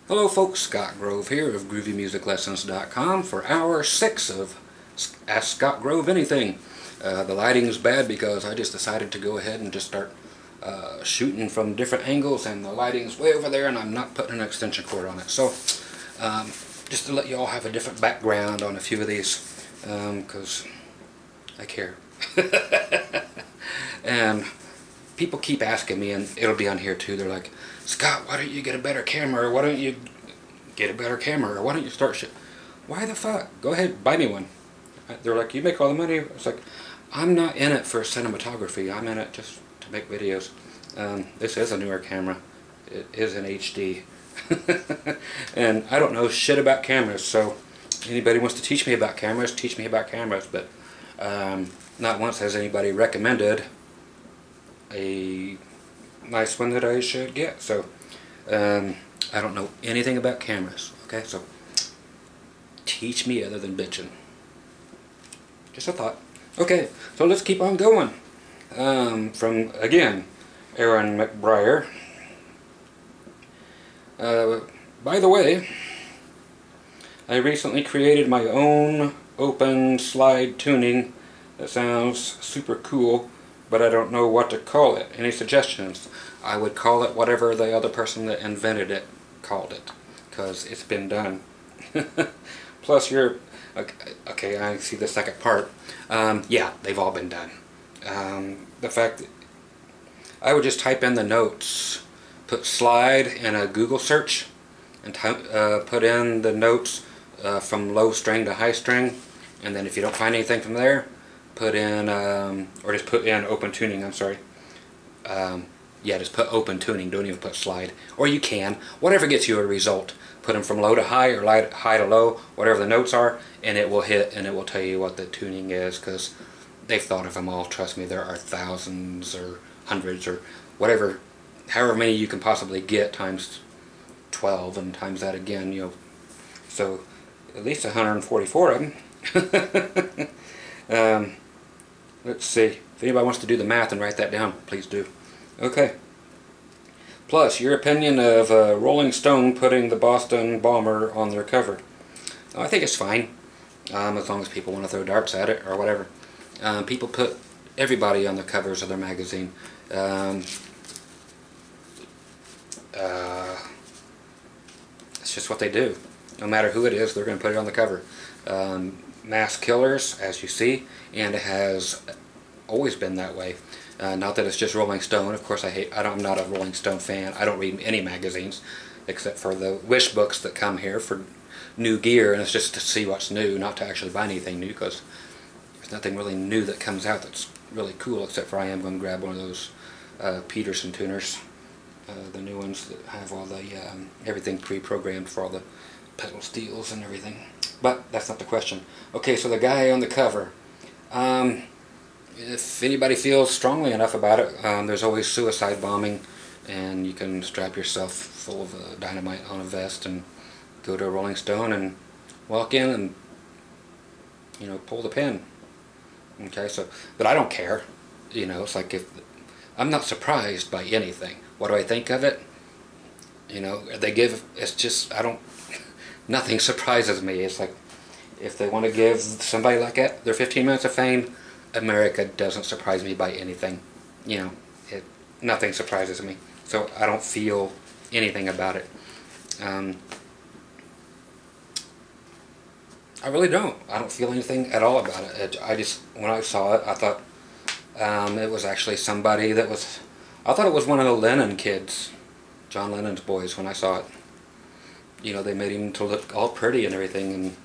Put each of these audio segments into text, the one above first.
Hello folks, Scott Grove here of GroovyMusicLessons.com for hour 6 of Ask Scott Grove Anything. The lighting's bad because I just decided to go ahead and just start shooting from different angles, and the lighting's way over there and I'm not putting an extension cord on it. So just to let you all have a different background on a few of these, because I care. And people keep asking me, and it'll be on here too, they're like, Scott, why don't you get a better camera, or why don't you get a better camera, or why don't you start shit? Why the fuck? Go ahead, buy me one. They're like, you make all the money. It's like, I'm not in it for cinematography, I'm in it just to make videos. This is a newer camera. It is an HD. And I don't know shit about cameras, so anybody wants to teach me about cameras, teach me about cameras, but not once has anybody recommended a nice one that I should get. So I don't know anything about cameras, okay? So teach me other than bitching. Just a thought. Okay, so let's keep on going. From, again, Aaron McBriar. By the way, I recently created my own open slide tuning that sounds super cool, but I don't know what to call it. Any suggestions? I would call it whatever the other person that invented it called it, because it's been done. Plus you're... Okay, I see the second part. Yeah, they've all been done. The fact that I would just type in the notes, put slide in a Google search, and put in the notes from low string to high string, and then if you don't find anything from there, put in, or just put in open tuning, I'm sorry. Yeah, just put open tuning, don't even put slide. Or you can, whatever gets you a result. Put them from low to high, or high to low, whatever the notes are, and it will hit, and it will tell you what the tuning is, because they've thought of them all. Trust me, there are thousands, or hundreds, or whatever, however many you can possibly get, times 12, and times that again, you know. So, at least 144 of them. Let's see. If anybody wants to do the math and write that down, please do. Okay. Plus, your opinion of Rolling Stone putting the Boston Bomber on their cover. Oh, I think it's fine, as long as people want to throw darts at it or whatever. People put everybody on the covers of their magazine. It's just what they do. No matter who it is, they're going to put it on the cover. Mass killers, as you see, and it has always been that way. Not that it's just Rolling Stone. Of course, I'm not a Rolling Stone fan. I don't read any magazines except for the wish books that come here for new gear, and it's just to see what's new, not to actually buy anything new, because there's nothing really new that comes out that's really cool, except for I am going to grab one of those Peterson tuners, the new ones that have all the everything pre-programmed for all the pedal steels and everything. But that's not the question. Okay, so the guy on the cover. If anybody feels strongly enough about it, there's always suicide bombing, and you can strap yourself full of dynamite on a vest and go to a Rolling Stone and walk in and, you know, pull the pin. Okay, so, but I don't care. You know, it's like, if I'm not surprised by anything. What do I think of it? You know, it's just, nothing surprises me. It's like, if they want to give somebody like that their 15 minutes of fame, America doesn't surprise me by anything. You know, nothing surprises me. So I don't feel anything about it. I really don't. I don't feel anything at all about it. I just, when I saw it, I thought it was actually somebody that was, I thought it was one of the Lennon kids, John Lennon's boys, when I saw it. You know, they made him to look all pretty and everything, and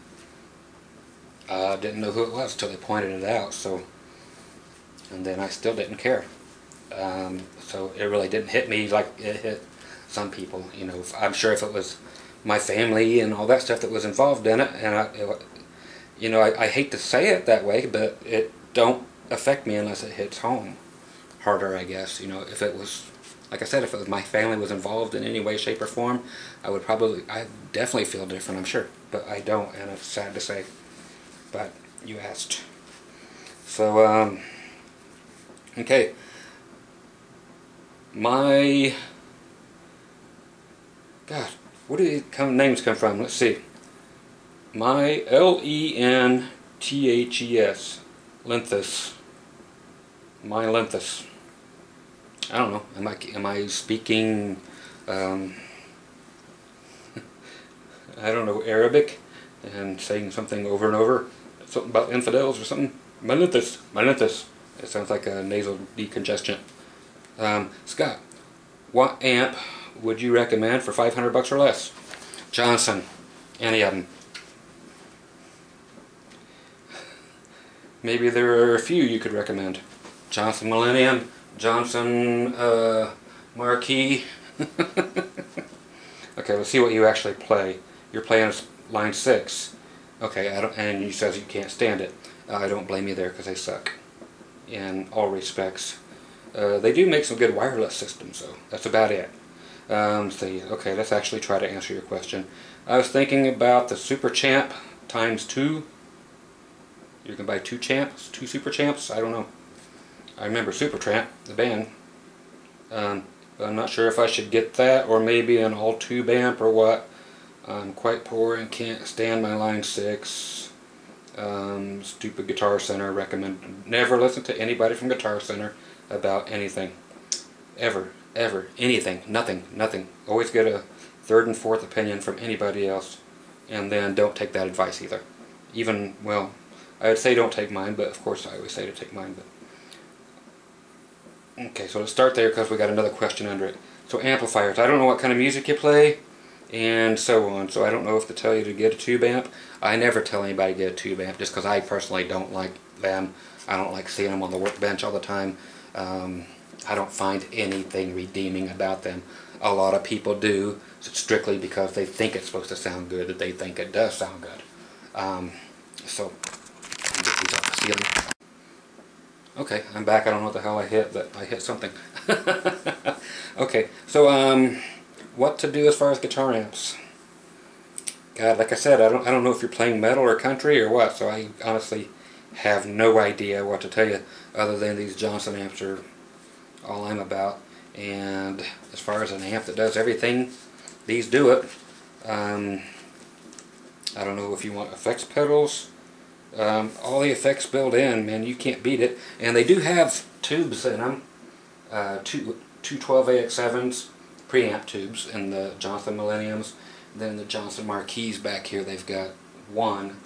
I didn't know who it was until they pointed it out, so, and then I still didn't care. So it really didn't hit me like it hit some people. You know, I'm sure if it was my family and all that stuff that was involved in it, and you know, I hate to say it that way, but it don't affect me unless it hits home harder, I guess. You know, if it was, like I said, if it was my family was involved in any way, shape, or form, I definitely feel different, I'm sure, but I don't, and it's sad to say. But you asked. So, okay. God, Where do these names come from? Let's see. My L-E-N-T-H-E-S. Linthus. My Linthus. I don't know. Am I speaking I don't know, Arabic and saying something over and over? Something about infidels or something? My Linthus. My Linthus. It sounds like a nasal decongestant. Scott, what amp would you recommend for $500 or less? Johnson. Any of them. Maybe there are a few you could recommend. Johnson Millennium, Johnson Marquee. Okay, let's see what you actually play. You're playing line 6. Okay, and you says you can't stand it. I don't blame you there because they suck in all respects. They do make some good wireless systems, though. That's about it. Okay, let's actually try to answer your question. I was thinking about the Super Champ ×2. You can buy 2 Super Champs. I don't know. I remember Supertramp, the band. But I'm not sure if I should get that or maybe an all-tube amp or what. I'm quite poor and can't stand my line 6. Stupid Guitar Center. Recommend never listen to anybody from Guitar Center about anything. Ever. Anything. Nothing. Always get a third and fourth opinion from anybody else. And then don't take that advice either. Even, well, I would say don't take mine, but of course I always say to take mine. But okay, so let's start there because we got another question under it. So amplifiers. I don't know what kind of music you play and so on. So I don't know if to tell you to get a tube amp. I never tell anybody to get a tube amp just because I personally don't like them. I don't like seeing them on the workbench all the time. I don't find anything redeeming about them. A lot of people do, strictly because they think it's supposed to sound good, that they think it does sound good. So, get these off the ceiling. Okay, I'm back. I don't know what the hell I hit, but I hit something. Okay, so what to do as far as guitar amps? God, like I said, I don't know if you're playing metal or country or what, so I honestly have no idea what to tell you other than these Johnson amps are all I'm about. And as far as an amp that does everything, these do it. I don't know if you want effects pedals. All the effects built in, man, you can't beat it. And they do have tubes in them. Two 12AX7s, preamp tubes in the Johnson Millenniums. Then the Johnson Marquees back here, they've got one.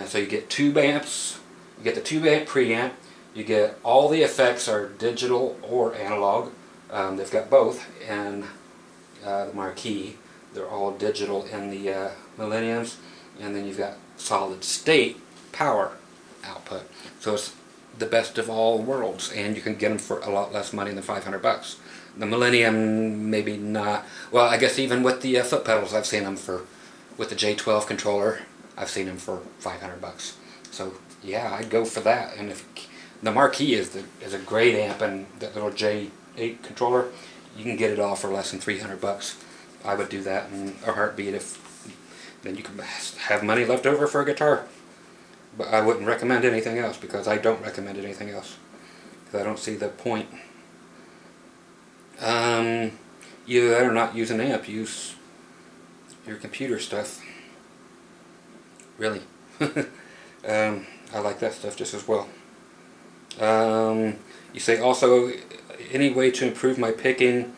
So you get tube amps, you get the tube amp preamp, you get all the effects are digital or analog. They've got both, and the Marquee, they're all digital in the Millenniums. And then you've got solid state power output. So it's the best of all worlds, and you can get them for a lot less money than $500. The Millennium, maybe not. Well, I guess even with the foot pedals, I've seen them for, with the J12 controller, I've seen them for $500. So yeah, I'd go for that. And if the Marquee is a great amp, and that little J8 controller, you can get it all for less than $300. I would do that in a heartbeat. If then you can have money left over for a guitar. But I wouldn't recommend anything else, because I don't recommend anything else, because I don't see the point. You better not use an amp. Use your computer stuff. Really. I like that stuff just as well. You say also, any way to improve my picking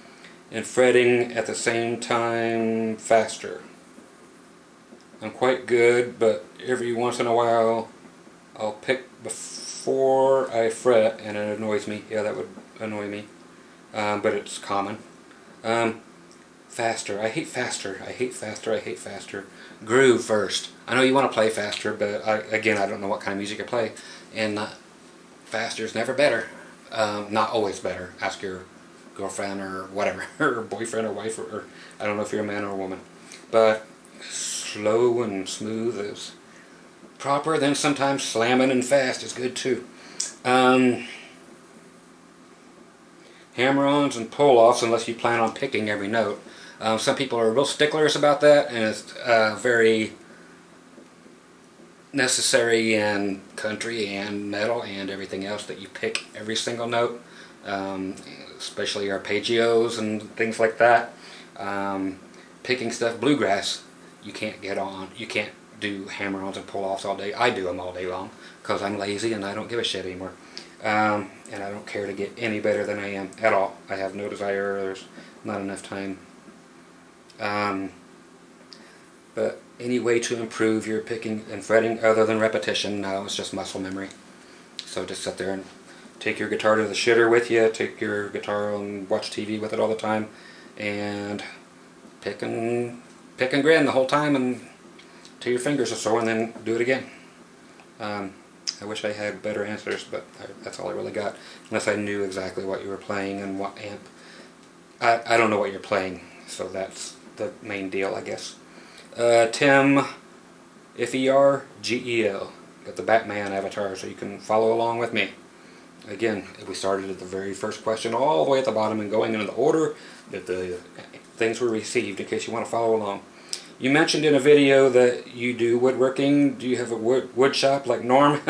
and fretting at the same time faster? I'm quite good, but every once in a while I'll pick before I fret and it annoys me. Yeah, that would annoy me. But it's common. Faster. I hate faster. I hate faster. I hate faster. Groove first. I know you want to play faster, but again, I don't know what kind of music you play. And faster is never better. Not always better. Ask your girlfriend or whatever, or boyfriend or wife, or I don't know if you're a man or a woman. But slow and smooth is proper. Then sometimes slamming and fast is good too. Hammer-ons and pull-offs, unless you plan on picking every note. Some people are real sticklers about that, and it's very necessary in country and metal and everything else that you pick every single note, especially arpeggios and things like that. picking stuff, bluegrass, you can't do hammer-ons and pull-offs all day. I do them all day long because I'm lazy and I don't give a shit anymore. And I don't care to get any better than I am at all. I have no desire. There's not enough time. But any way to improve your picking and fretting other than repetition, no, it's just muscle memory. So just sit there and take your guitar to the shitter with you, take your guitar and watch TV with it all the time, and pick and grin the whole time until your fingers are sore, and then do it again. I wish I had better answers, but that's all I really got, unless I knew exactly what you were playing and what amp. I don't know what you're playing, so that's the main deal, I guess. Tim, F-E-R-G-E-L, got the Batman avatar, so you can follow along with me. Again, we started at the very first question all the way at the bottom and going in the order that the things were received, in case you want to follow along. You mentioned in a video that you do woodworking. Do you have a wood shop like Norm?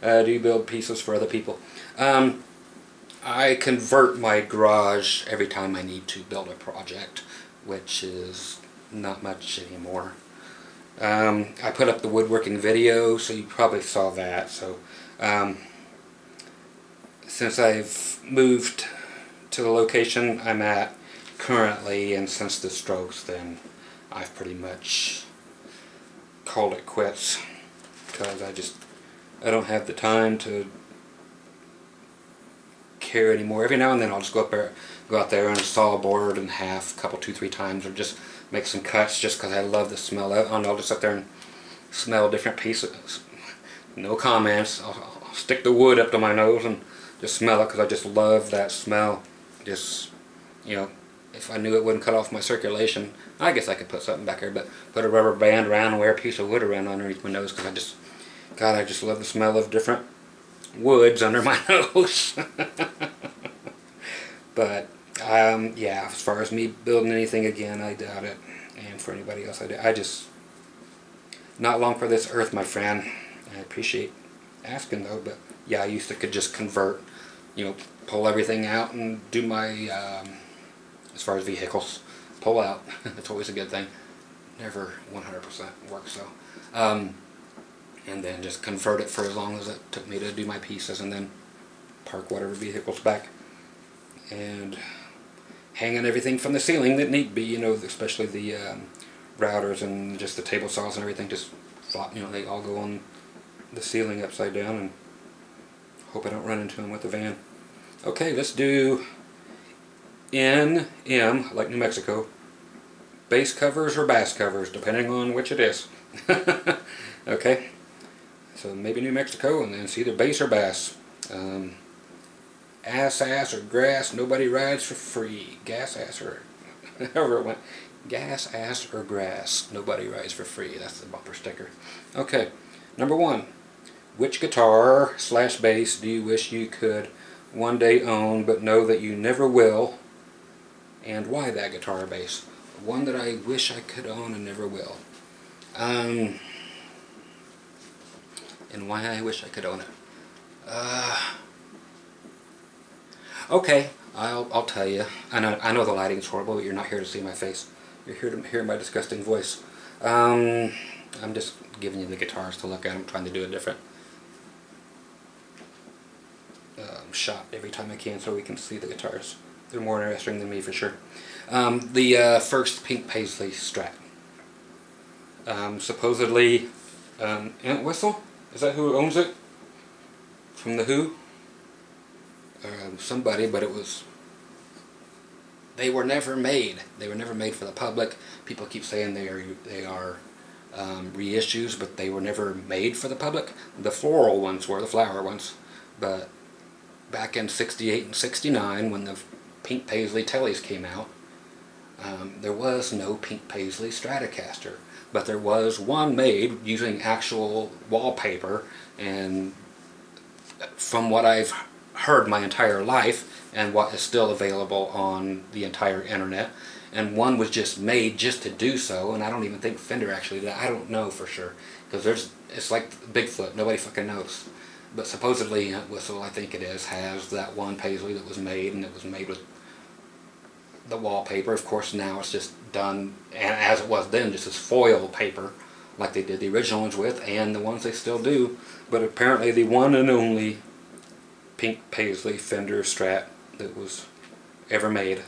Do you build pieces for other people? I convert my garage every time I need to build a project, which is not much anymore. I put up the woodworking video, so you probably saw that. So since I've moved to the location I'm at currently, and since the strokes, then I've pretty much called it quits, because I don't have the time to care anymore. Every now and then I'll just go out there and saw a board in half, a couple, 2-3 times, or just make some cuts just because I love the smell of it. I'll just sit there and smell different pieces. No comments. I'll stick the wood up to my nose and just smell it because I just love that smell. Just, you know, if I knew it wouldn't cut off my circulation, I guess I could put something back there, but put a rubber band around and wear a piece of wood around underneath my nose, because I just love the smell of different woods under my nose. But yeah, as far as me building anything again, I doubt it. And for anybody else, I just, not long for this earth, my friend. I appreciate asking though, but yeah, I used to could just convert, you know, pull everything out and do my, as far as vehicles, pull out. That's always a good thing. Never 100% works though. And then just convert it for as long as it took me to do my pieces, and then park whatever vehicles back. And hanging everything from the ceiling that need be, you know, especially the routers and just the table saws and everything, just flop, you know, they all go on the ceiling upside down, and hope I don't run into them with the van. Okay, let's do NM, like New Mexico, bass covers or bass covers, depending on which it is. Okay, so maybe New Mexico, and then it's either bass or bass. Ass or grass, nobody rides for free. Gas ass or however it went. Gas ass or grass, nobody rides for free. That's the bumper sticker. Okay, number 1. Which guitar / bass do you wish you could one day own but know that you never will, and why that guitar or bass? One that I wish I could own and never will. And why I wish I could own it. Okay, I'll tell you. I know the lighting is horrible, but you're not here to see my face. You're here to hear my disgusting voice. I'm just giving you the guitars to look at. I'm trying to do a different shot every time I can so we can see the guitars. They're more interesting than me for sure. The first Pink Paisley Strat. Supposedly, Entwistle? Is that who owns it? From The Who? Somebody, but they were never made. They were never made for the public. People keep saying they are reissues, but they were never made for the public. The floral ones were, the flower ones, but back in '68 and '69, when the Pink Paisley Tellys came out, there was no Pink Paisley Stratocaster, but there was one made using actual wallpaper, and from what I've heard my entire life, and what is still available on the entire internet, and one was just made just to do so, and I don't even think Fender actually did that. I don't know for sure, because it's like Bigfoot, nobody fucking knows. But supposedly Whistle, I think it is, has that one Paisley that was made, and it was made with the wallpaper. Of course, now it's just done, and as it was then, just as foil paper, like they did the original ones with, and the ones they still do. But apparently the one and only pink paisley Fender Strat that was ever made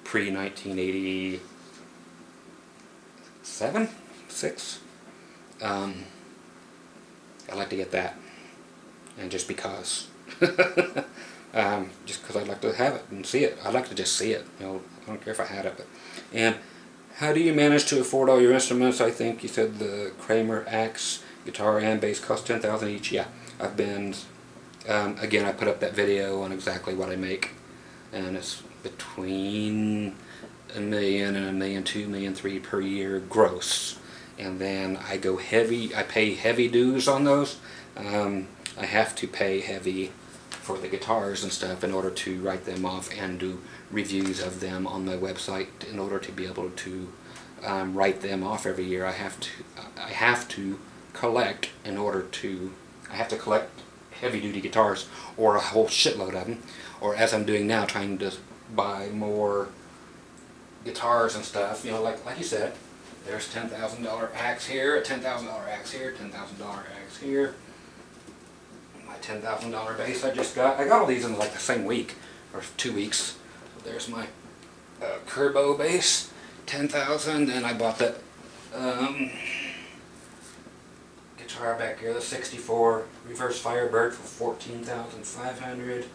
pre-1987, 6. I'd like to get that, and just because. Just because I'd like to have it and see it. I'd like to just see it. You know, I don't care if I had it. But, and how do you manage to afford all your instruments? I think you said the Kramer Axe guitar and bass cost $10,000 each. Yeah, I've been. Again, I put up that video on exactly what I make, and it's between $1 million and $1.2 million, $1.3 million per year gross. And then I go heavy. I pay heavy dues on those. I have to pay heavy for the guitars and stuff in order to write them off and do reviews of them on my website. In order to be able to write them off every year, I have to collect in order to. I have to collect heavy-duty guitars, or a whole shitload of them, or as I'm doing now, trying to buy more guitars and stuff. You know, like you said, there's $10,000 axe here, a $10,000 axe here, $10,000 axe here. My $10,000 bass I just got. I got all these in like the same week, or 2 weeks. So there's my Curbo bass, $10,000. Then I bought that guitar back here, the '64 Reverse Firebird for $14,500.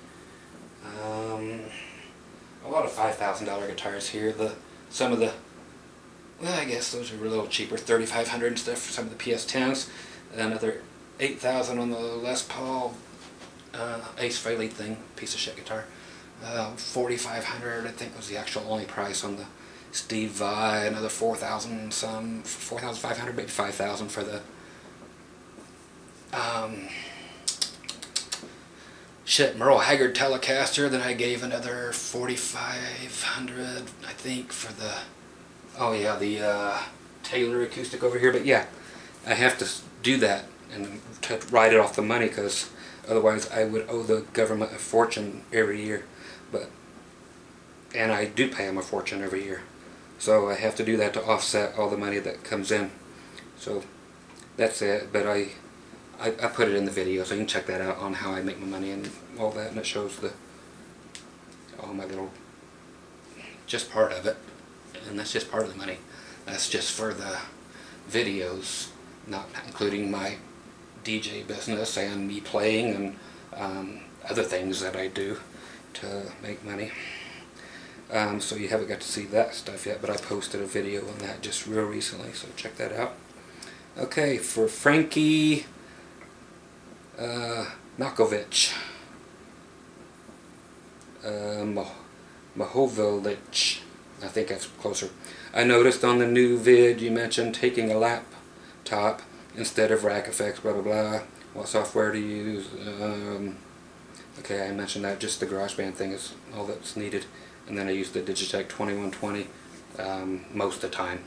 A lot of $5,000 guitars here. Some of the, well, I guess those are a little cheaper, $3,500 and stuff for some of the PS10s. Another $8,000 on the Les Paul Ace Frehley thing, piece of shit guitar. $4,500 I think was the actual only price on the Steve Vai. Another $4,000 some, $4,500, maybe $5,000 for the Merle Haggard Telecaster. Then I gave another $4,500 I think for the, oh yeah, the Taylor acoustic over here. But yeah, I have to do that and to write it off the money, because otherwise I would owe the government a fortune every year. And I do pay them a fortune every year, so I have to do that to offset all the money that comes in. So that's it. But I put it in the video, so you can check that out on how I make my money and all that, and it shows all my little, just part of it, and that's just part of the money. That's just for the videos, not including my DJ business and me playing and other things that I do to make money. So you haven't got to see that stuff yet, but I posted a video on that just real recently, so check that out. Okay, for Frankie Malkovich, Mahovlich, I think that's closer. I noticed on the new vid you mentioned taking a laptop instead of rack effects, blah blah blah. What software to use? Okay, I mentioned that. Just the GarageBand thing is all that's needed, and then I use the Digitech 2120 most of the time,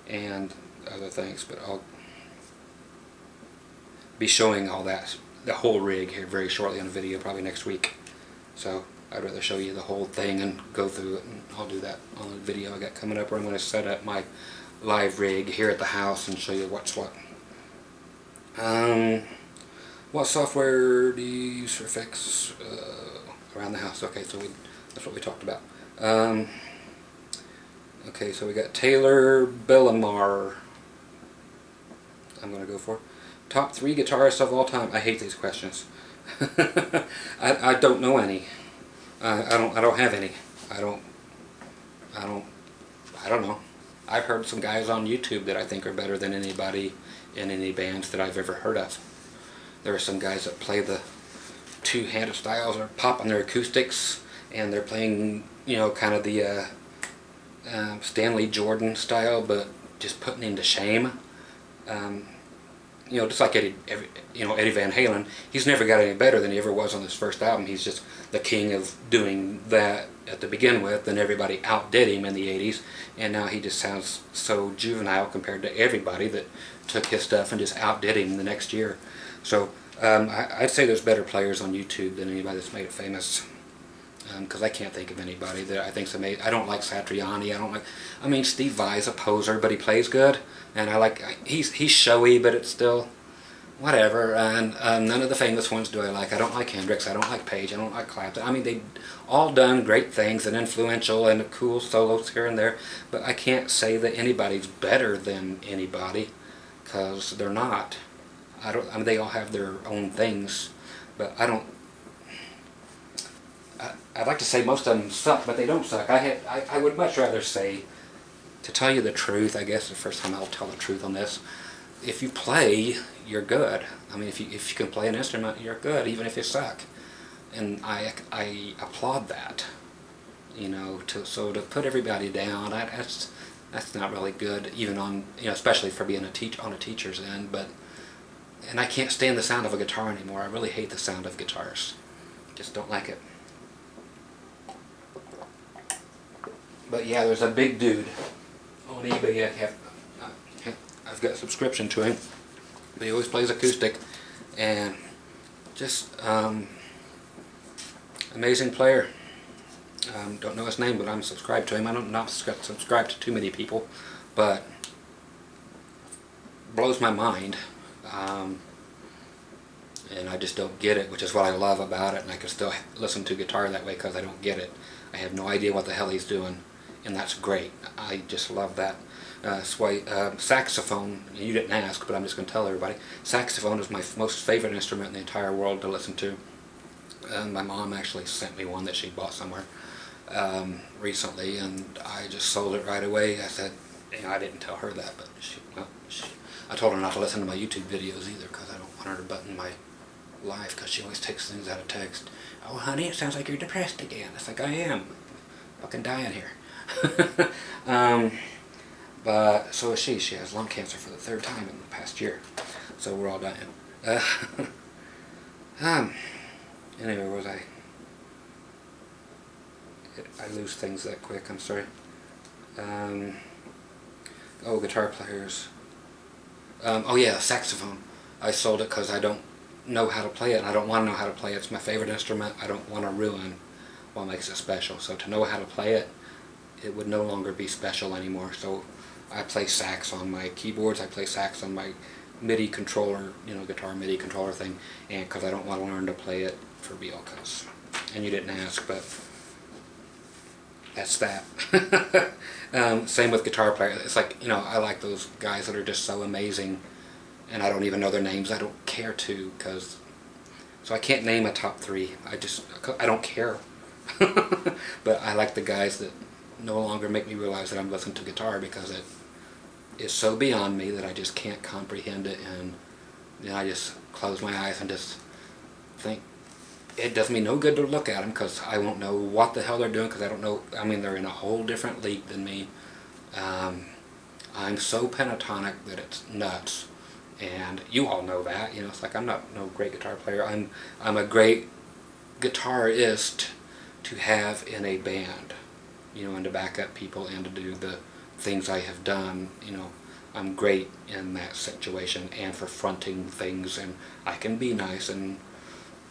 and other things. But I'll be showing all that, the whole rig here very shortly on a video, probably next week. So I'd rather show you the whole thing and go through it, and I'll do that on the video I got coming up, where I'm going to set up my live rig here at the house and show you what's what. What software do you use for effects around the house? Okay, so that's what we talked about. Okay, so we got Taylor Bellamar. I'm going to go for top 3 guitarists of all time. I hate these questions. I don't know any. I don't have any. I don't know. I've heard some guys on YouTube that I think are better than anybody in any bands that I've ever heard of. There are some guys that play the two-handed styles or pop on their acoustics, and they're playing, you know, kind of the Stanley Jordan style, but just putting him to shame. You know, just like Eddie Van Halen, he's never got any better than he ever was on his first album. He's just the king of doing that at the begin with, and everybody outdid him in the 80s, and now he just sounds so juvenile compared to everybody that took his stuff and just outdid him the next year. So I'd say there's better players on YouTube than anybody that's made it famous. because I can't think of anybody that I think's amazing. I don't like Satriani. I don't like. I mean, Steve Vai's a poser, but he plays good, and I like. He's showy, but it's still whatever. And none of the famous ones do I like. I don't like Hendrix. I don't like Page. I don't like Clapton. I mean, they all done great things and influential and cool solos here and there, but I can't say that anybody's better than anybody, because they're not. I mean, they all have their own things, but I don't. I'd like to say most of them suck, but they don't suck. I would much rather say, to tell you the truth, I guess the first time I'll tell the truth on this, if you play, you're good. I mean, if you can play an instrument, you're good, even if you suck. And I applaud that. You know, so to put everybody down, that's not really good, even on, you know, especially for being on a teacher's end. And I can't stand the sound of a guitar anymore. I really hate the sound of guitars. Just don't like it. But yeah, there's a big dude on eBay. I've got a subscription to him. But he always plays acoustic, and just amazing player. Don't know his name, but I'm subscribed to him. I'm not subscribed to too many people, but blows my mind. And I just don't get it, which is what I love about it. And I can still listen to guitar that way because I don't get it. I have no idea what the hell he's doing, and that's great. I just love that. Saxophone, you didn't ask, but I'm just going to tell everybody. Saxophone is my most favorite instrument in the entire world to listen to. And my mom actually sent me one that she bought somewhere recently, and I just sold it right away. I said, you know, I didn't tell her that, but I told her not to listen to my YouTube videos either, because I don't want her to button my life, because she always takes things out of text. Oh honey, it sounds like you're depressed again. It's like, I am. Fucking dying here. But so is she. She has lung cancer for the 3rd time in the past year. So we're all dying. Anyway, where was I? I lose things that quick, I'm sorry. Oh, guitar players. Oh yeah, saxophone. I sold it because I don't know how to play it, and I don't want to know how to play it. It's my favorite instrument. I don't want to ruin what makes it special. So to know how to play it, it would no longer be special anymore. So I play sax on my keyboards. I play sax on my MIDI controller, you know, guitar MIDI controller thing, and because I don't want to learn to play it for real. Cause, and you didn't ask, but that's that. Same with guitar players. It's like, you know, I like those guys that are just so amazing, and I don't even know their names. I don't care to, because so I can't name a top 3. I don't care. But I like the guys that no longer make me realize that I'm listening to guitar, because it is so beyond me that I just can't comprehend it, and you know, I just close my eyes and just think it does me no good to look at them, because I won't know what the hell they're doing, because I don't know. I mean, they're in a whole different league than me. I'm so pentatonic that it's nuts, and you all know that. You know, it's like I'm not no great guitar player. I'm a great guitarist to have in a band, you know, and to back up people and to do the things I have done. You know, I'm great in that situation, and for fronting things, and I can be nice, and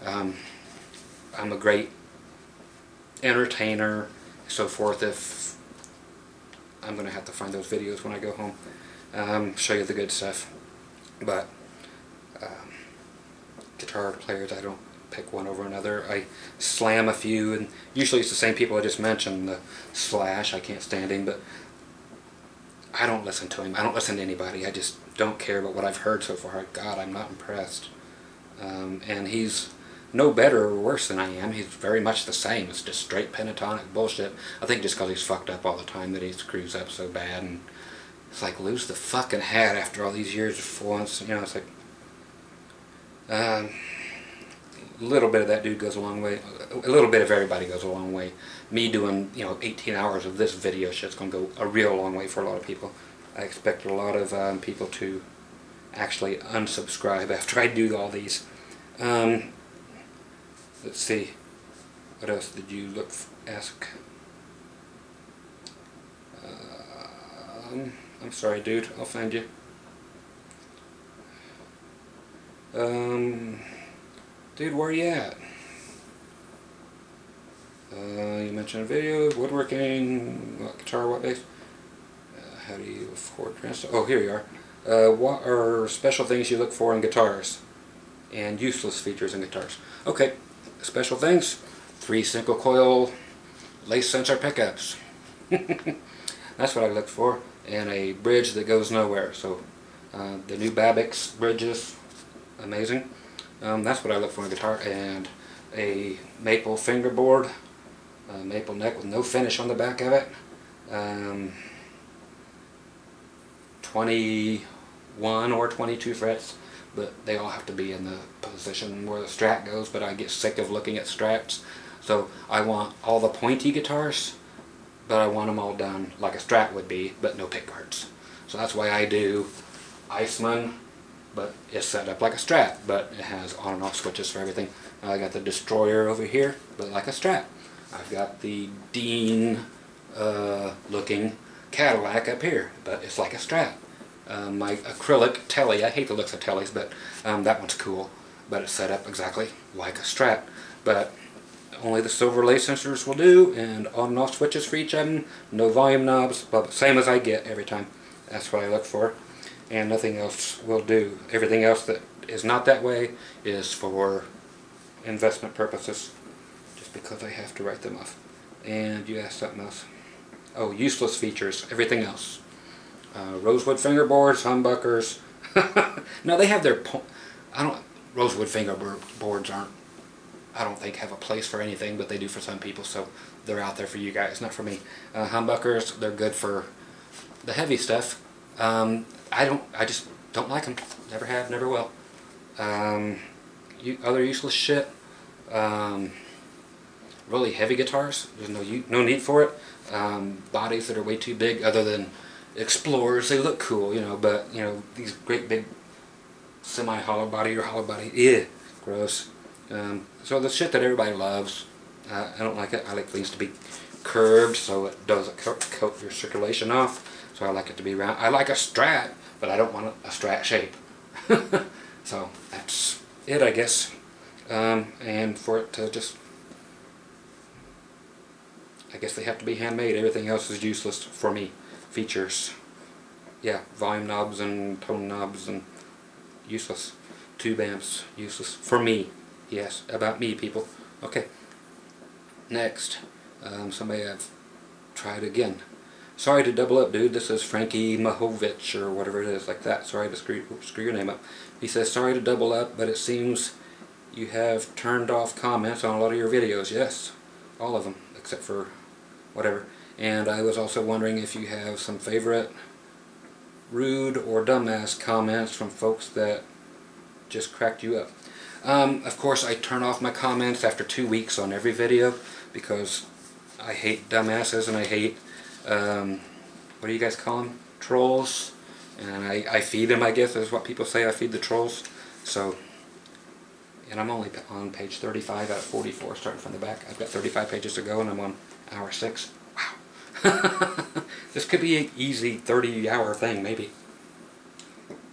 I'm a great entertainer, so forth. If I'm going to have to find those videos when I go home, show you the good stuff. But guitar players, I don't pick one over another. I slam a few, and usually it's the same people I just mentioned. The Slash, I can't stand him, but I don't listen to him. I don't listen to anybody. I just don't care about what I've heard so far. God, I'm not impressed. And he's no better or worse than I am. He's very much the same. It's just straight pentatonic bullshit. I think just because he's fucked up all the time that he screws up so bad. And it's like, lose the fucking hat after all these years of once. You know, it's like a little bit of that dude goes a long way. A little bit of everybody goes a long way. Me doing, you know, 18 hours of this video shit's going to go a real long way for a lot of people. I expect a lot of people to actually unsubscribe after I do all these. Let's see. What else did you ask? I'm sorry, dude. I'll find you. Dude, where are you at? You mentioned a video, woodworking, what, guitar, what bass? How do you afford transit? Oh, here you are. What are special things you look for in guitars? And useless features in guitars. Okay, special things. 3 single coil lace sensor pickups. That's what I look for. And a bridge that goes nowhere. So the new Babix bridges, amazing. That's what I look for in a guitar. And a maple fingerboard, a maple neck with no finish on the back of it. 21 or 22 frets, but they all have to be in the position where the Strat goes, but I get sick of looking at Strats. So I want all the pointy guitars, but I want them all done like a Strat would be, but no pick guards. So that's why I do Iceman, but it's set up like a Strat, but it has on and off switches for everything. I got the Destroyer over here, but like a Strat. I've got the Dean looking Cadillac up here, but it's like a Strat. My acrylic telly, I hate the looks of tellies, but that one's cool, but it's set up exactly like a Strat. But only the silver lace sensors will do, and on and off switches for each of them, no volume knobs, but same as I get every time. That's what I look for, and nothing else will do. Everything else that is not that way is for investment purposes, just because I have to write them off. And you asked something else. Oh, useless features, everything else. Rosewood fingerboards, humbuckers. No, they have their rosewood fingerboards aren't, I don't think, have a place for anything, but they do for some people, so they're out there for you guys, not for me. Humbuckers, they're good for the heavy stuff. I just don't like them. Never have, never will. Other useless shit. Really heavy guitars, there's no need for it. Bodies that are way too big, other than Explorers, they look cool, you know, but, you know, these great big semi-hollow body or hollow body, ew, gross. So the shit that everybody loves, I don't like it. I like things to be curved so it doesn't coat your circulation off. So I like it to be round. I like a Strat, but I don't want a Strat shape. So that's it, I guess. And for it to just, I guess they have to be handmade. Everything else is useless for me. Features, yeah, volume knobs and tone knobs and useless. Tube amps, useless for me. Yes, about me, people. Okay. Next, somebody I've tried again. Sorry to double up, dude. This is Frankie Mahovich or whatever it is, like that. Sorry to screw your name up. He says, sorry to double up, but it seems you have turned off comments on a lot of your videos. Yes, all of them, except for whatever. And I was also wondering if you have some favorite rude or dumbass comments from folks that just cracked you up. Of course, I turn off my comments after 2 weeks on every video because I hate dumbasses and I hate, what do you guys call them? Trolls. And I feed them, I guess, is what people say. I feed the trolls. So, and I'm only on page 35 out of 44, starting from the back. I've got 35 pages to go and I'm on hour 6. Wow. This could be an easy 30-hour thing, maybe.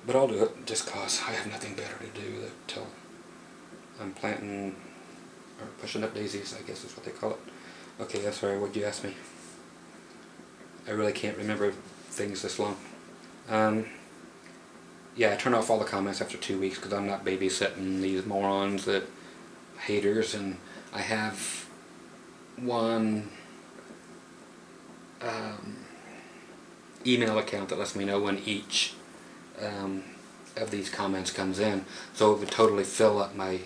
But I'll do it just cause I have nothing better to do till I'm planting or pushing up daisies, I guess is what they call it. Okay, I'm sorry, what'd you ask me? I really can't remember things this long. Yeah, I turn off all the comments after 2 weeks because I'm not babysitting these morons that haters, and I have one email account that lets me know when each of these comments comes in, so it would totally fill up my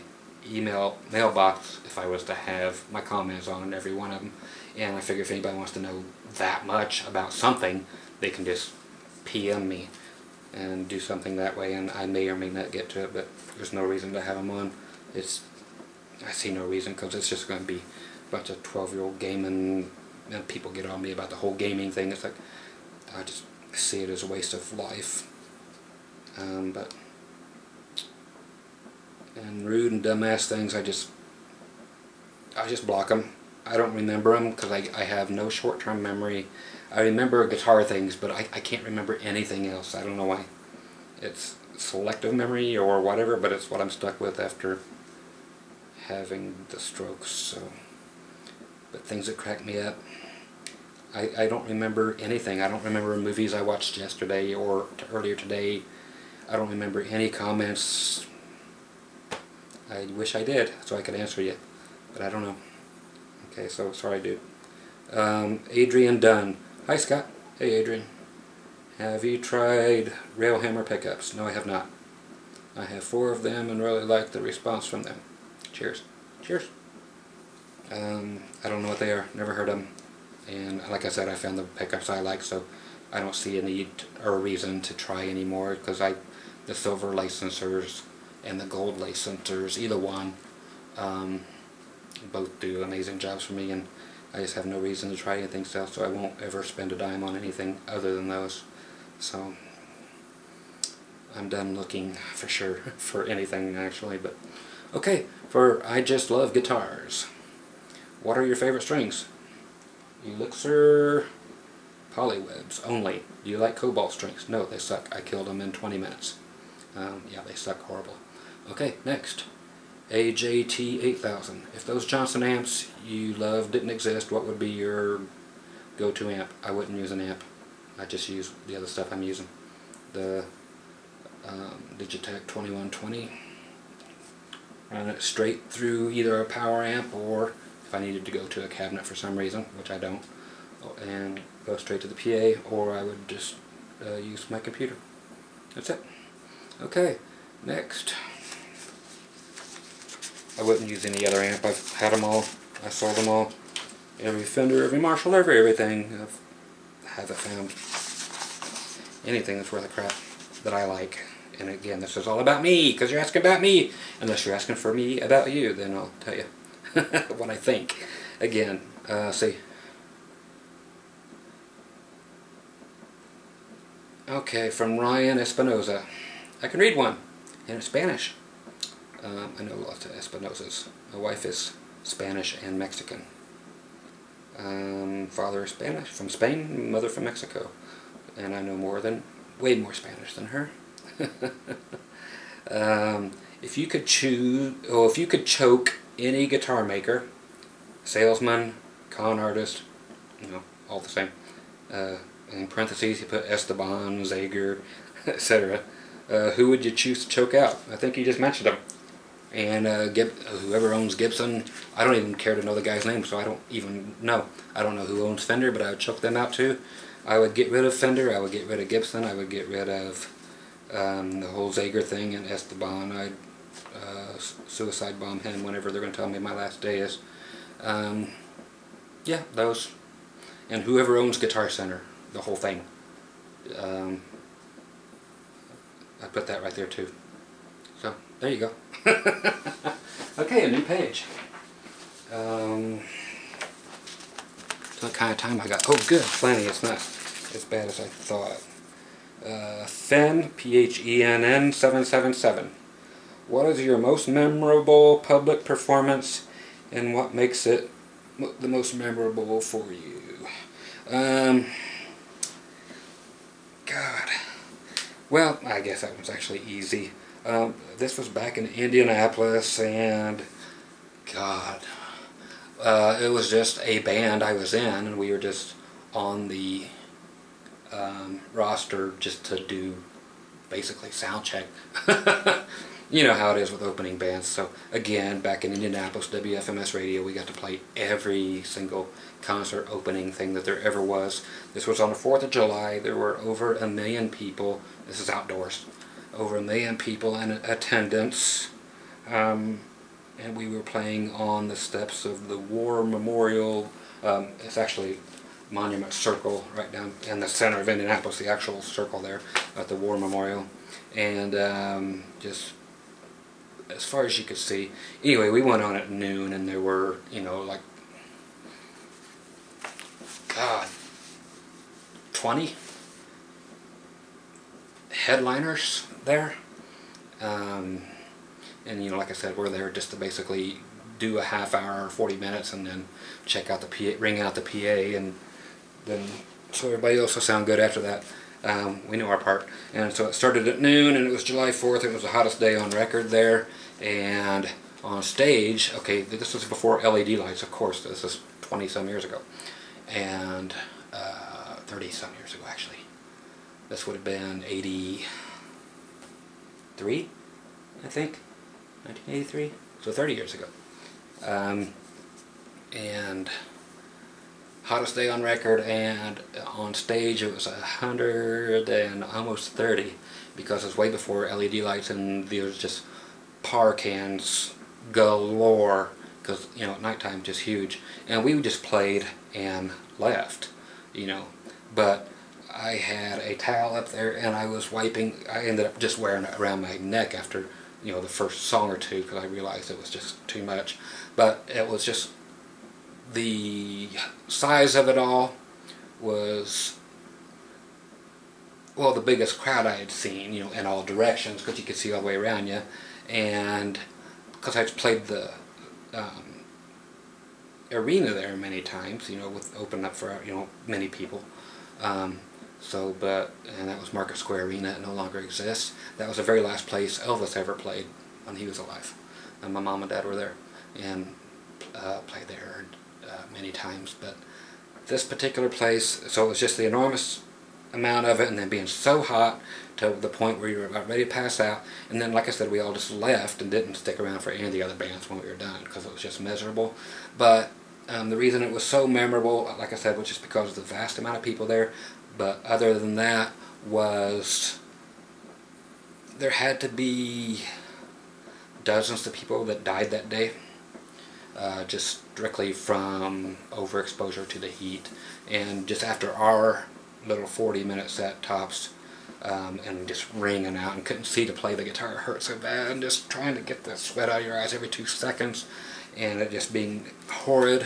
mailbox if I was to have my comments on every one of them. And I figure if anybody wants to know that much about something, they can just PM me and do something that way, and I may or may not get to it, but there's no reason to have them on. I see no reason, because it's just going to be a bunch of 12-year-old gaming, and people get on me about the whole gaming thing. It's like, I just see it as a waste of life. And rude and dumbass things, I just block them. I don't remember them because I have no short-term memory. I remember guitar things, but I can't remember anything else. I don't know why. It's selective memory or whatever, but it's what I'm stuck with after having the strokes. So but things that crack me up. I don't remember anything. I don't remember movies I watched yesterday or earlier today. I don't remember any comments. I wish I did, so I could answer you, but I don't know. Okay, so sorry, dude. Adrian Dunn. Hi, Scott. Hey, Adrian. Have you tried Railhammer pickups? No, I have not. I have 4 of them and really like the response from them. Cheers. Cheers. I don't know what they are. Never heard of them. And like I said, I found the pickups I like, so I don't see a need or a reason to try anymore, because the silver licensors and the gold licensors, either one, both do amazing jobs for me, and I just have no reason to try anything else, so I won't ever spend a dime on anything other than those. So I'm done looking for sure for anything actually. But okay, for I Just Love Guitars, what are your favorite strings? Elixir Polywebs only. Do you like Cobalt strings? No, they suck. I killed them in 20 minutes. Yeah, they suck horrible. Okay, next. AJT 8000. If those Johnson amps you love didn't exist, what would be your go-to amp? I wouldn't use an amp. I just use the other stuff I'm using. The Digitech 2120. Run it straight through either a power amp, or if I needed to go to a cabinet for some reason, which I don't, and go straight to the PA, or I would just use my computer. That's it. Okay, next. I wouldn't use any other amp. I've had them all. I sold them all. Every Fender, every Marshall, everything. I haven't found anything that's worth a crap that I like. And again, this is all about me, because you're asking about me. Unless you're asking for me about you, then I'll tell you what I think. Again, see. Okay, from Ryan Espinoza. I can read one, and it's Spanish. I know lots of Espinosas. My wife is Spanish and Mexican. Father is Spanish, from Spain, mother from Mexico. And I know way more Spanish than her. If you could choke any guitar maker, salesman, con artist, all the same. In parentheses, you put Esteban, Zager, etc. Who would you choose to choke out? I think you just mentioned them. And whoever owns Gibson, I don't even care to know the guy's name, so I don't even know. I don't know who owns Fender, but I would choke them out too. I would get rid of Fender, I would get rid of Gibson, I would get rid of the whole Zager thing and Esteban. I'd suicide bomb him whenever they're going to tell me my last day is. Yeah, those. And whoever owns Guitar Center, the whole thing. I put that right there too. So, there you go. Okay, a new page. What kind of time I got? Oh, good, plenty. It's not as bad as I thought. Phenn, PHENN 777. What is your most memorable public performance, and what makes it the most memorable for you? God. Well, I guess that one's actually easy. This was back in Indianapolis, and God, it was just a band I was in, and we were just on the roster just to do basically sound check. You know how it is with opening bands. So again, back in Indianapolis, WFMS radio, we got to play every single concert opening thing that there ever was. This was on the 4th of July. There were over 1 million people. This is outdoors. Over 1 million people in attendance. And we were playing on the steps of the War Memorial. It's actually Monument Circle right down in the center of Indianapolis, the actual circle there at the War Memorial. And just as far as you could see. Anyway, we went on at noon, and there were, like, God, 20 headliners there. And, like I said, we're there just to basically do a half hour or 40 minutes and then check out the PA, ring out the PA, and then so everybody else will sound good after that. We knew our part. And so it started at noon, and it was July 4th. It was the hottest day on record there. And on stage, okay, this was before LED lights, of course. This is 20 some years ago, and 30 some years ago actually. This would have been 83, I think, 1983, so 30 years ago. And hottest day on record, and on stage it was 100 and almost 30, because it's way before LED lights, and there was just par cans galore, because, you know, at nighttime just huge, and we just played and left, you know. But I had a towel up there, and I was wiping. I ended up just wearing it around my neck after, you know, the first song or two, because I realized it was just too much. But it was just, the size of it all was, well, the biggest crowd I had seen, you know, in all directions, because you could see all the way around you, and because I'd played the arena there many times, you know, with open up for, you know, many people. And that was Market Square Arena. It no longer exists. That was the very last place Elvis ever played when he was alive. And my mom and dad were there and played there many times. But this particular place, so it was just the enormous amount of it, and then being so hot to the point where you were about ready to pass out. And then, like I said, we all just left and didn't stick around for any of the other bands when we were done, because it was just miserable. But the reason it was so memorable, like I said, was just because of the vast amount of people there. But other than that, was there had to be dozens of people that died that day, just strictly from overexposure to the heat. And just after our little 40-minute set tops, and just ringing out, and couldn't see to play the guitar, it hurt so bad, and just trying to get the sweat out of your eyes every 2 seconds, and it just being horrid.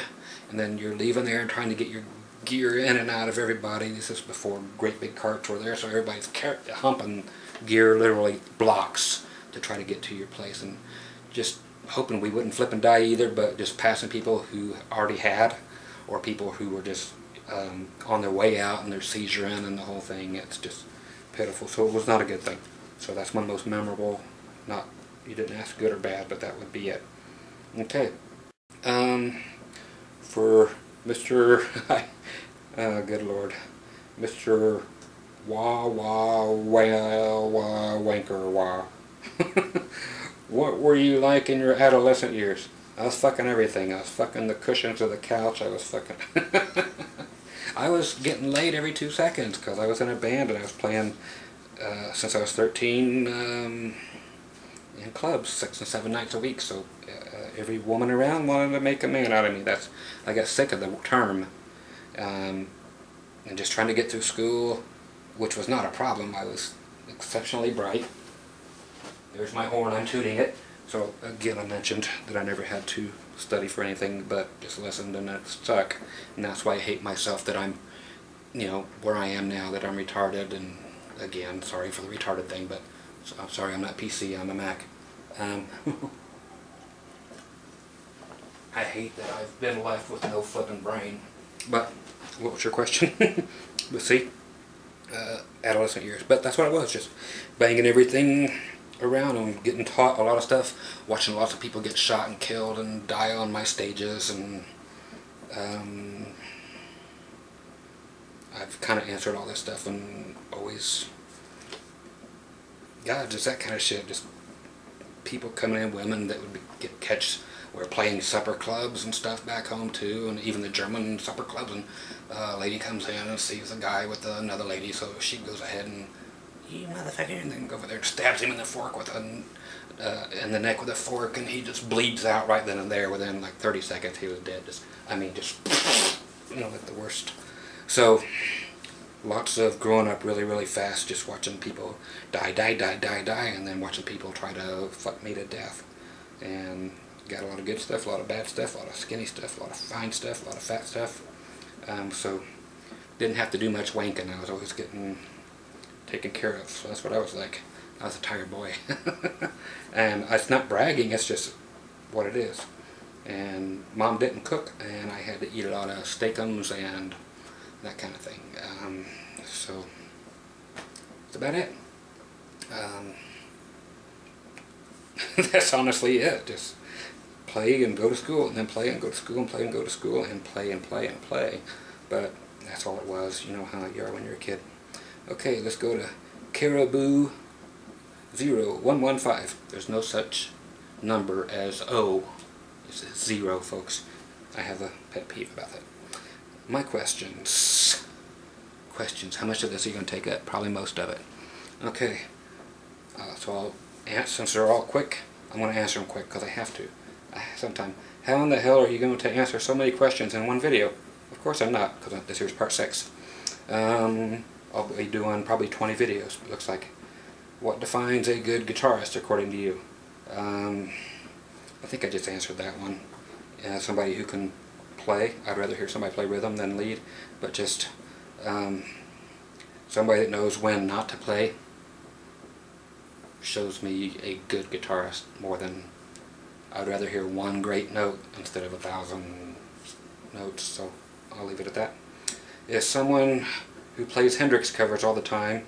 And then you're leaving there and trying to get your gear in and out of everybody. This is before great big carts were there, so everybody's humping gear, literally blocks, to try to get to your place, and just hoping we wouldn't flip and die either, but just passing people who already had, or people who were just on their way out and they're seizuring and the whole thing. It's just pitiful. So it was not a good thing. So that's one of the most memorable. Not, you didn't ask good or bad, but that would be it. Okay. For Mr. Good Lord, Mr. Wah Wah Wah Wah Wanker Wah. What were you like in your adolescent years? I was fucking everything. I was fucking the cushions of the couch. I was fucking... I was getting laid every 2 seconds, because I was in a band and I was playing since I was 13 in clubs 6 and 7 nights a week. So every woman around wanted to make a man out of me. I got sick of the term, and just trying to get through school, which was not a problem. I was exceptionally bright. There's my horn, I'm tuning it. So again, I mentioned that I never had to study for anything, but just listened, and that stuck. And that's why I hate myself that I'm, you know, where I am now, that I'm retarded. And again, sorry for the retarded thing, but I'm sorry, I'm not PC, I'm a Mac. I hate that I've been left with no flipping brain. But what was your question? Let's see. Adolescent years. But that's what it was, just banging everything around and getting taught a lot of stuff, watching lots of people get shot and killed and die on my stages, and I've kind of answered all this stuff, and always, yeah, just that kind of shit, just people coming in, women that would catch, we're playing supper clubs and stuff back home too, and even the German supper clubs, and a lady comes in and sees a guy with another lady, so she goes ahead and, you motherfucker, and then go over there and stabs him in the fork with in the neck with a fork, and he just bleeds out right then and there. Within like 30 seconds he was dead. Just, I mean, just, you know, like the worst. So lots of growing up really, really fast, just watching people die, and then watching people try to fuck me to death. And got a lot of good stuff, a lot of bad stuff, a lot of skinny stuff, a lot of fine stuff, a lot of fat stuff. So didn't have to do much wanking. I was always getting taken care of. So that's what I was like. I was a tired boy. And it's not bragging, it's just what it is. And Mom didn't cook, and I had to eat a lot of steakums and that kind of thing. So that's about it. That's honestly it. Just play and go to school, and then play and go to school, and play and go to school, and play and play and play. But that's all it was. You know how you are when you're a kid. Okay, let's go to Caribou 0115. There's no such number as O. It's 0, folks. I have a pet peeve about that. My questions. How much of this are you going to take up? Probably most of it. Okay. So since they're all quick, I'm going to answer them quick because I have to. Sometime. How in the hell are you going to answer so many questions in one video? Of course I'm not, because this here's part 6. I'll be doing probably 20 videos, it looks like. What defines a good guitarist according to you? I think I just answered that one. Somebody who can play. I'd rather hear somebody play rhythm than lead, but just somebody that knows when not to play shows me a good guitarist more than I'd rather hear one great note instead of 1,000 notes, so I'll leave it at that. Is someone who plays Hendrix covers all the time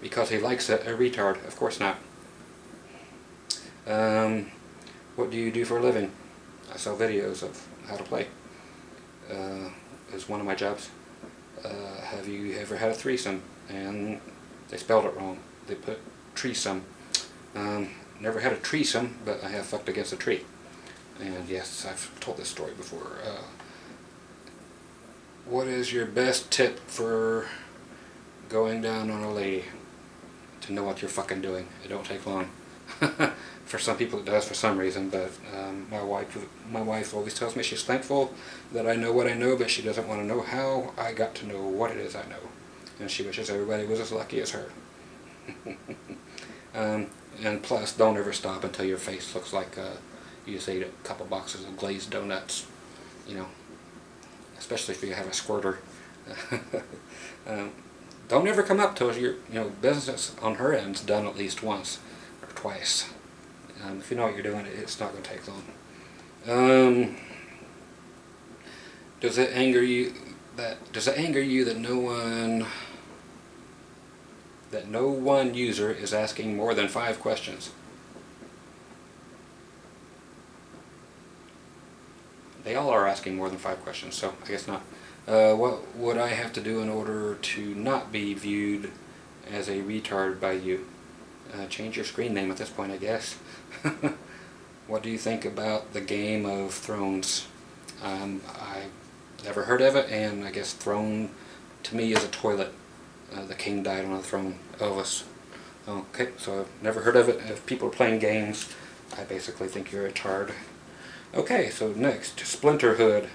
because he likes it a retard? Of course not. What do you do for a living? I sell videos of how to play. Is one of my jobs. Have you ever had a threesome? And they spelled it wrong. They put treesome. Never had a treesome, but I have fucked against a tree. And yes, I've told this story before. What is your best tip for going down on a lady? To know what you're fucking doing. It don't take long. For some people it does for some reason, but my wife always tells me she's thankful that I know what I know, but she doesn't want to know how I got to know what it is I know. And she wishes everybody was as lucky as her. And plus, don't ever stop until your face looks like you just ate a couple boxes of glazed donuts. You know, especially if you have a squirter. Don't ever come up till your business on her end's done at least once or twice. If you know what you're doing, it's not going to take long. Does it anger you that no one user is asking more than 5 questions? They all are asking more than 5 questions, so I guess not. What would I have to do in order to not be viewed as a retard by you? Change your screen name at this point, I guess. What do you think about the Game of Thrones? I never heard of it, and I guess throne to me is a toilet. The king died on a throne, Elvis. Okay, so I've never heard of it. If people are playing games, I basically think you're a tard. Okay, so next, Splinterhood.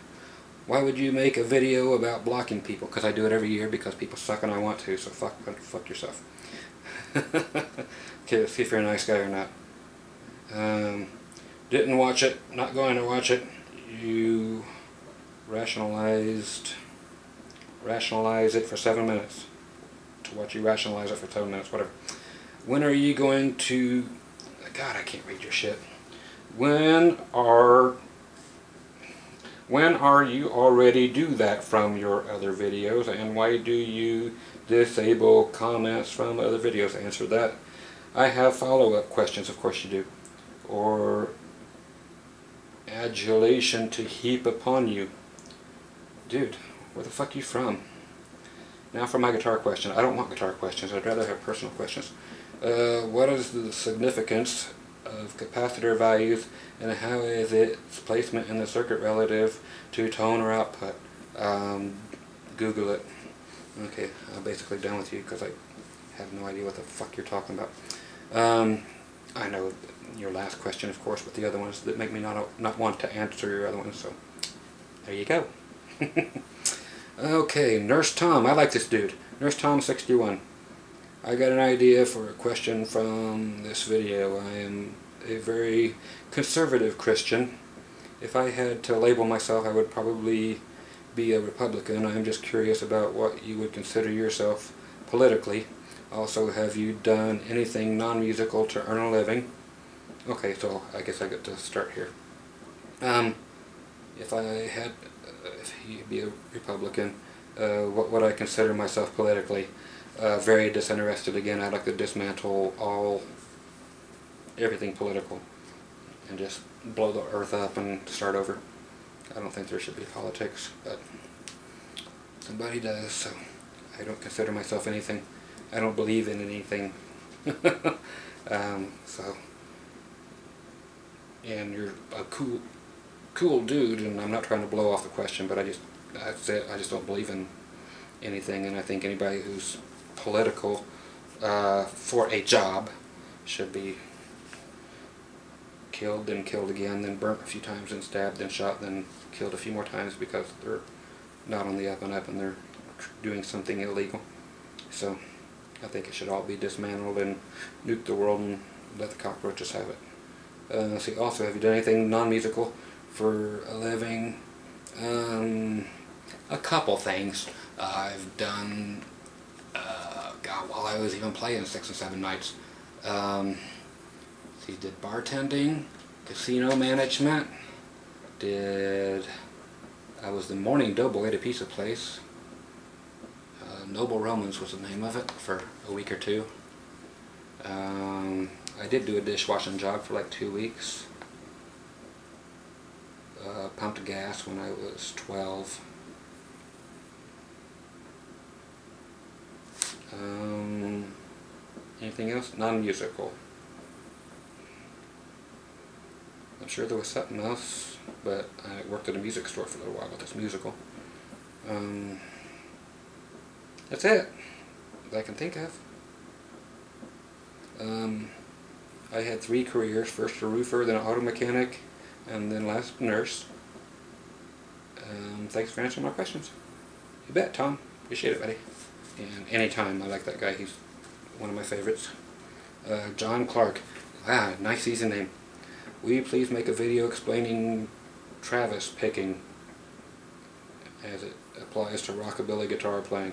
Why would you make a video about blocking people? Because I do it every year because people suck and I want to, so fuck yourself. Okay, let's see if you're a nice guy or not. Didn't watch it, not going to watch it. You rationalize it for 7 minutes. To watch you rationalize it for 7 minutes, whatever. When are you going to... God, I can't read your shit. When are you already do that from your other videos, and why do you disable comments from other videos? Answer that. I have follow-up questions, of course you do. Or adulation to heap upon you. Dude, where the fuck you from? Now for my guitar question. I don't want guitar questions, I'd rather have personal questions. What is the significance of capacitor values, and how is its placement in the circuit relative to tone or output? Google it. Okay, I'm basically done with you because I have no idea what the fuck you're talking about. I know your last question, of course, but the other ones that make me not want to answer your other ones, so there you go. Okay, Nurse Tom. I like this dude. Nurse Tom 61. I got an idea for a question from this video. I am a very conservative Christian. If I had to label myself, I would probably be a Republican. I'm just curious about what you would consider yourself politically. Also, have you done anything non-musical to earn a living? Okay, so I guess I get to start here. If you'd be a Republican, what would I consider myself politically? Very disinterested again. I'd like to dismantle everything political. and just blow the earth up and start over. I don't think there should be politics, but somebody does, so I don't consider myself anything. I don't believe in anything. So, and you're a cool dude, and I'm not trying to blow off the question, but that's it. I just don't believe in anything, and I think anybody who's political for a job should be killed, then killed again, then burnt a few times, then stabbed, then shot, then killed a few more times because they're not on the up and up and they're doing something illegal. So I think it should all be dismantled and nuke the world and let the cockroaches have it. Let's see, also, have you done anything non-musical for a living? A couple things. I've done, God, while I was even playing 6 and 7 nights. He did bartending, casino management, I was the morning doughboy at a pizza place. Noble Romans was the name of it for a week or two. I did do a dishwashing job for like 2 weeks. Pumped gas when I was 12. Anything else? Non-musical. I'm sure there was something else, but I worked at a music store for a little while with this musical. That's it that I can think of. I had 3 careers, first a roofer, then an auto mechanic, and then last nurse. Thanks for answering my questions. You bet, Tom. Appreciate it, buddy. And anytime, I like that guy. He's one of my favorites. John Clark. Ah, nice easy name. Will you please make a video explaining Travis picking as it applies to rockabilly guitar playing?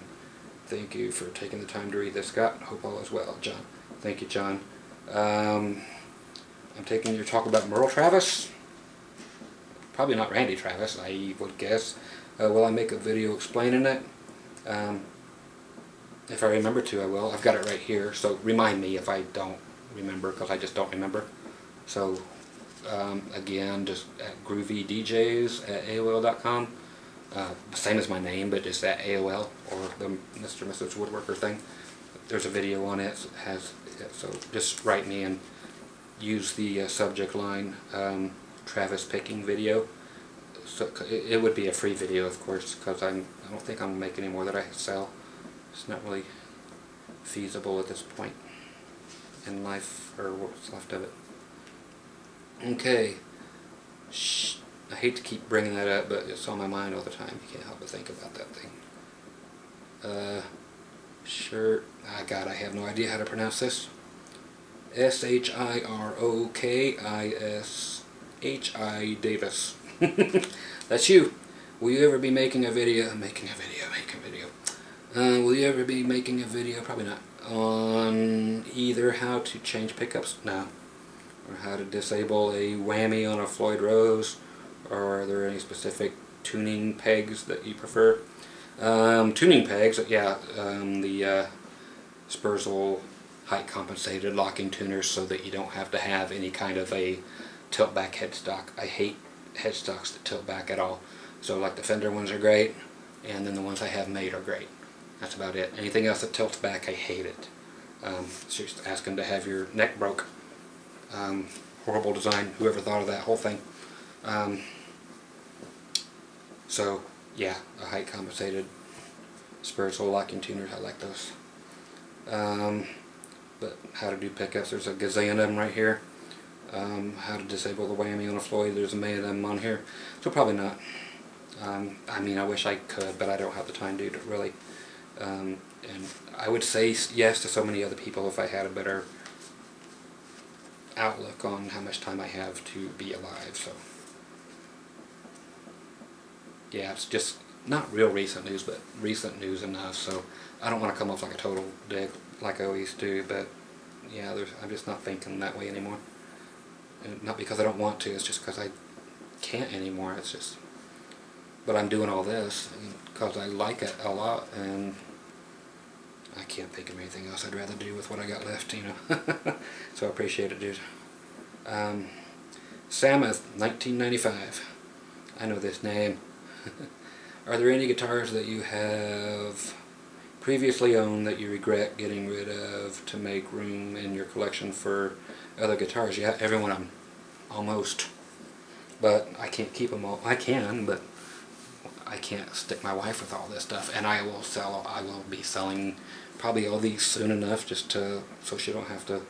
Thank you for taking the time to read this, Scott. Hope all is well, John. Thank you, John. I'm taking your talk about Merle Travis. Probably not Randy Travis, I would guess. Will I make a video explaining it? If I remember to, I will. I've got it right here, so remind me if I don't remember, because I just don't remember. So, again, just at groovydjs@aol.com. Same as my name, but just at AOL, or the Mr. and Mrs. Woodworker thing. There's a video on it, so just write me and use the subject line, Travis picking video. So it would be a free video, of course, because I don't think I'm making any more that I sell. It's not really feasible at this point in life, or what's left of it. Okay. Shh. I hate to keep bringing that up, but it's on my mind all the time. You can't help but think about that thing. Sure. God, I have no idea how to pronounce this. Shirokishi Davis. That's you. Will you ever be making a video? Will you ever be making a video? Probably not. On either how to change pickups? No. Or how to disable a whammy on a Floyd Rose? Or are there any specific tuning pegs that you prefer? Tuning pegs, yeah, the Spurzl height compensated locking tuners, so that you don't have to have any kind of a tilt back headstock. I hate headstocks that tilt back at all. So like the Fender ones are great, and then the ones I have made are great. That's about it. Anything else that tilts back, I hate it. It's just asking to have your neck broke. Horrible design, whoever thought of that whole thing. So yeah, a height compensated Spurzl locking tuners, I like those. But how to do pickups, there's a gazillion of them right here. How to disable the whammy on a Floyd, there's a million of them on here. So probably not. I mean, I wish I could, but I don't have the time to really. And I would say yes to so many other people if I had a better outlook on how much time I have to be alive. So yeah, it's just not real recent news, but recent news enough. So I don't want to come off like a total dick like I always do, but yeah, I'm just not thinking that way anymore. And not because I don't want to, it's just because I can't anymore. It's just, but I'm doing all this because I like it a lot, and I can't think of anything else I'd rather do with what I got left, you know. So I appreciate it, dude. Samuth, 1995. I know this name. Are there any guitars that you have previously owned that you regret getting rid of to make room in your collection for other guitars? Yeah, every one of them. Almost. But I can't keep them all. I can, but I can't stick my wife with all this stuff. And I will be selling probably all these soon enough, just so she don't have to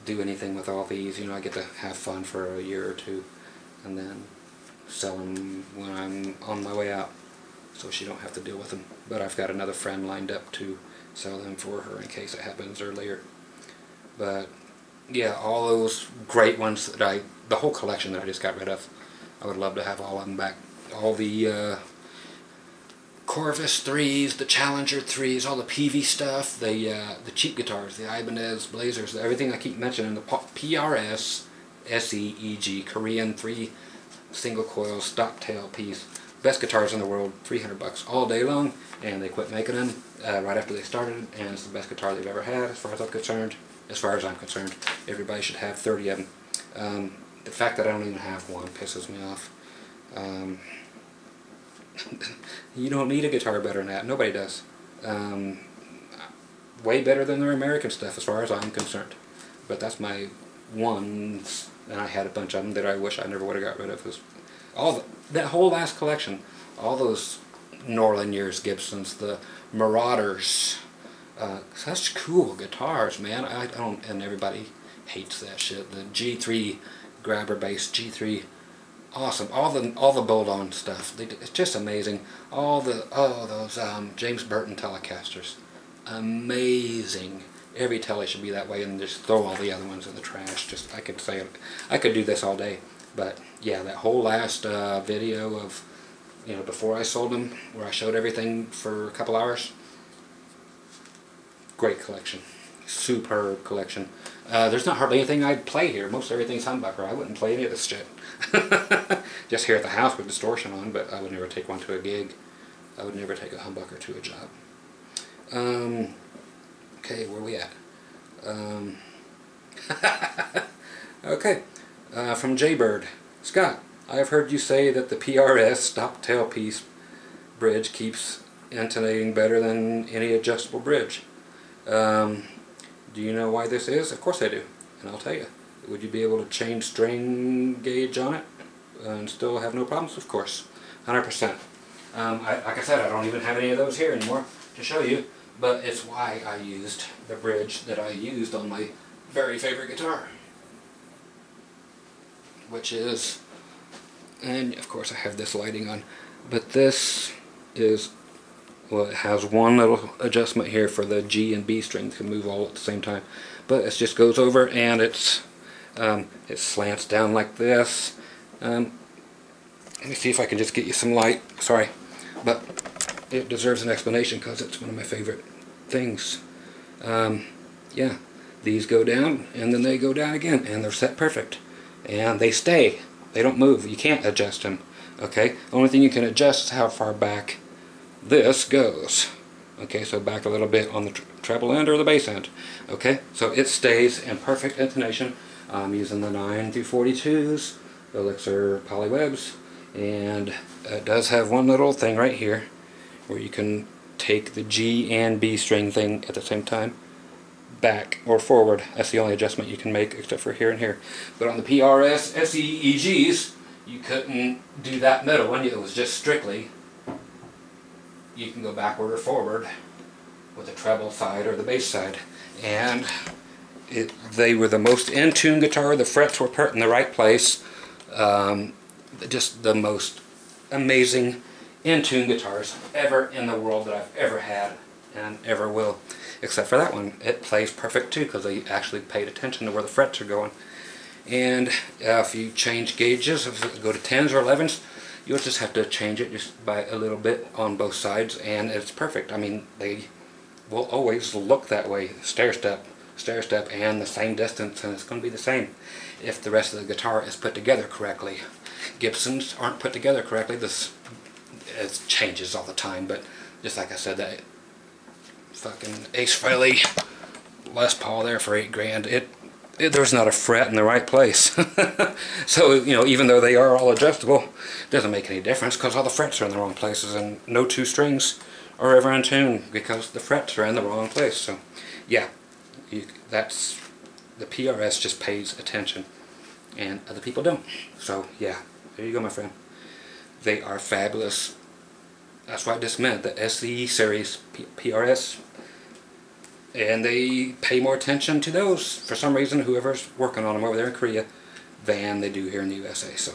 do anything with all these. You know, I get to have fun for a year or two and then sell them when I'm on my way out, so she don't have to deal with them. But I've got another friend lined up to sell them for her in case it happens earlier. But yeah, all those great ones that the whole collection that I just got rid of, I would love to have all of them back. All the Corvus 3s, the Challenger 3s, all the PV stuff, the cheap guitars, the Ibanez Blazers, everything I keep mentioning, the PRS SEEG Korean 3 single coil stop tail piece, best guitars in the world, $300 all day long, and they quit making them right after they started, and it's the best guitar they've ever had as far as I'm concerned. Everybody should have 30 of them. The fact that I don't even have one pisses me off. You don't need a guitar better than that. Nobody does. Way better than their American stuff as far as I'm concerned. But that's my ones, and I had a bunch of them that I wish I never would have got rid of. Was that whole last collection, all those Norland years Gibsons, the Marauders, such cool guitars, man. I don't, and everybody hates that shit. The G3 grabber bass, G3. Awesome. All the bolt-on stuff. It's just amazing. Those James Burton Telecasters. Amazing. Every Tele should be that way, and just throw all the other ones in the trash. Just I could do this all day. But yeah, that whole last video of, you know, before I sold them, where I showed everything for a couple hours. Great collection. Superb collection. There's not hardly anything I'd play here. Most everything's humbucker. I wouldn't play any of this shit. Just here at the house with distortion on, but I would never take one to a gig. I would never take a humbucker to a job. Okay, where are we at? Okay, from Jaybird. Scott, I have heard you say that the PRS stop tailpiece bridge keeps intonating better than any adjustable bridge. Do you know why this is? Of course I do, and I'll tell you. Would you be able to change string gauge on it and still have no problems? Of course, 100%. Like I said, I don't even have any of those here anymore to show you, but it's why I used the bridge that I used on my very favorite guitar, which is, and of course I have this lighting on, but this is, well, it has one little adjustment here for the G and B strings to move all at the same time, but it just goes over and it slants down like this. Let me see if I can just get you some light. Sorry, but it deserves an explanation because it's one of my favorite things. Yeah, these go down and then they go down again, and they're set perfect, and they stay. They don't move. You can't adjust them. Okay, the only thing you can adjust is how far back this goes. Okay, so back a little bit on the treble end or the bass end. Okay, so it stays in perfect intonation. I'm using the 9 through 42s, Elixir Polywebs, and it does have one little thing right here where you can take the G and B string thing at the same time, back or forward. That's the only adjustment you can make, except for here and here. But on the PRS SEEGs, you couldn't do that middle one. It was just strictly, you can go backward or forward with the treble side or the bass side. And they were the most in-tune guitar. The frets were put in the right place. Just the most amazing in-tune guitars ever in the world that I've ever had and ever will. Except for that one. It plays perfect too because they actually paid attention to where the frets are going. And if you change gauges, if you go to 10s or 11s, you'll just have to change it just by a little bit on both sides, and it's perfect. I mean, they will always look that way, stair step, and the same distance, and it's going to be the same if the rest of the guitar is put together correctly. Gibsons aren't put together correctly. It changes all the time, but just like I said, that fucking Ace Frehley Les Paul there for $8 grand. there's not a fret in the right place. So, you know, even though they are all adjustable, it doesn't make any difference because all the frets are in the wrong places, and no two strings are ever in tune because the frets are in the wrong place. So, yeah, that's the PRS just pays attention, and other people don't. So, yeah, there you go, my friend. They are fabulous. That's what I just meant, the SE series PRS. And they pay more attention to those, for some reason, whoever's working on them over there in Korea, than they do here in the USA. So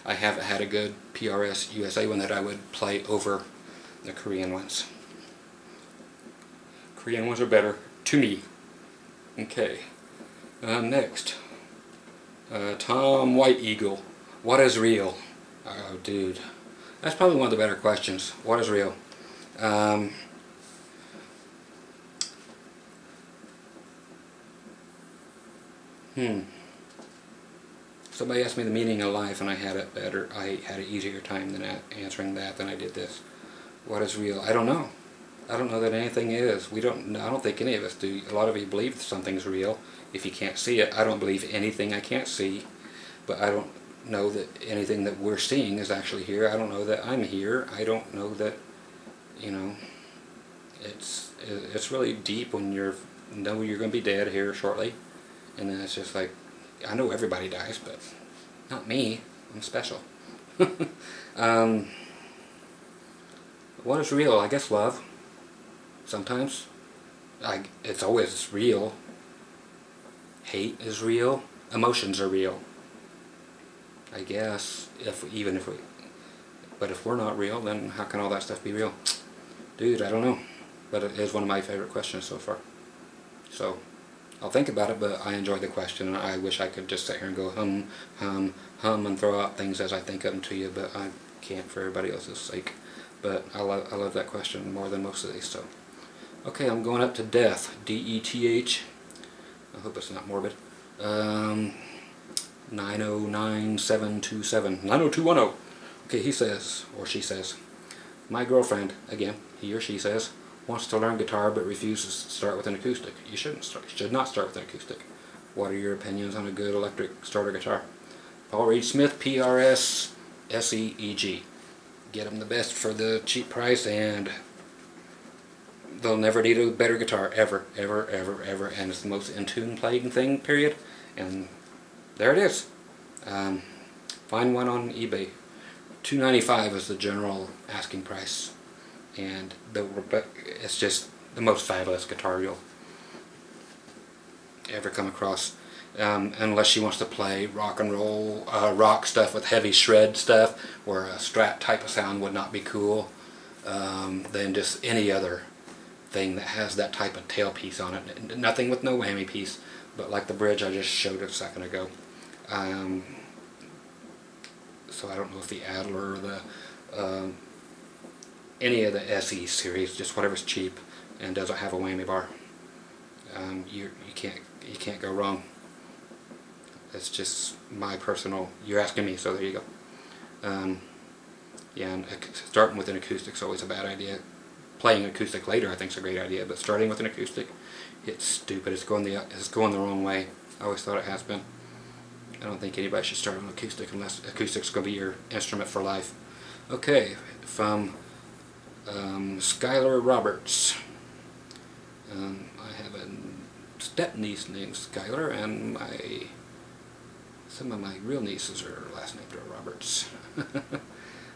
I haven't had a good PRS USA one that I would play over the Korean ones. Korean ones are better, to me. Okay, next. Tom White Eagle. What is real? Oh, dude. That's probably one of the better questions. What is real? Somebody asked me the meaning of life, and I had it better. I had an easier time than answering that than I did this. What is real? I don't know. I don't know that anything is. I don't think any of us do. A lot of you believe something's real if you can't see it. I don't believe anything I can't see, but I don't know that anything that we're seeing is actually here. I don't know that I'm here. I don't know that, you know, it's really deep when you know you're going to be dead here shortly. And then it's just like, I know everybody dies, but not me. I'm special. What is real? I guess love. Sometimes. It's always real. Hate is real. Emotions are real. I guess, but if we're not real, then how can all that stuff be real? Dude, I don't know. But it is one of my favorite questions so far. So, I'll think about it, but I enjoyed the question, and I wish I could just sit here and go hum, hum, hum, and throw out things as I think of them to you, but I can't for everybody else's sake. But I love that question more than most of these, so. Okay, I'm going up to death, D-E-T-H. I hope it's not morbid. 909727, 90210. Okay, he says, or she says, my girlfriend, again, he or she says, wants to learn guitar but refuses to start with an acoustic. You should not start with an acoustic. What are your opinions on a good electric starter guitar? Paul Reed Smith, PRS, SEEG. Get them the best for the cheap price, and they'll never need a better guitar ever, ever, ever, ever. And it's the most in-tune playing thing, period. And there it is. Find one on eBay. $295 is the general asking price. And it's just the most fabulous guitar you'll ever come across, unless she wants to play rock and roll, rock stuff with heavy shred stuff, where a Strat type of sound would not be cool. Then just any other thing that has that type of tailpiece on it. Nothing with no whammy piece, but like the bridge I just showed a second ago. So I don't know if the Adler or the any of the SE series, just whatever's cheap and doesn't have a whammy bar. You can't go wrong. That's just my personal. You're asking me, so there you go. Yeah, and starting with an acoustic is always a bad idea. Playing acoustic later, I think, is a great idea, but starting with an acoustic, it's stupid. It's going the wrong way. I always thought it has been. I don't think anybody should start with an acoustic unless acoustic's going to be your instrument for life. Okay, from Skylar Roberts. I have a step-niece named Skylar, and some of my real nieces are last named Roberts.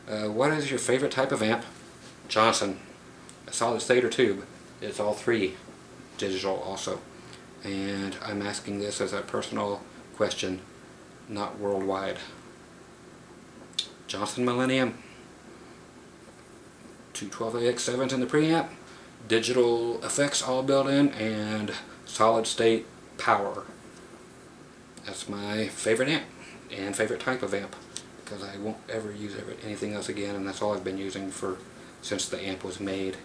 What is your favorite type of amp? Johnson. A solid state or tube. It's all three. Digital also. And I'm asking this as a personal question, not worldwide. Johnson Millennium. 212AX7s in the preamp, digital effects all built in, and solid state power. That's my favorite amp and favorite type of amp, because I won't ever use anything else again, and that's all I've been using since the amp was made.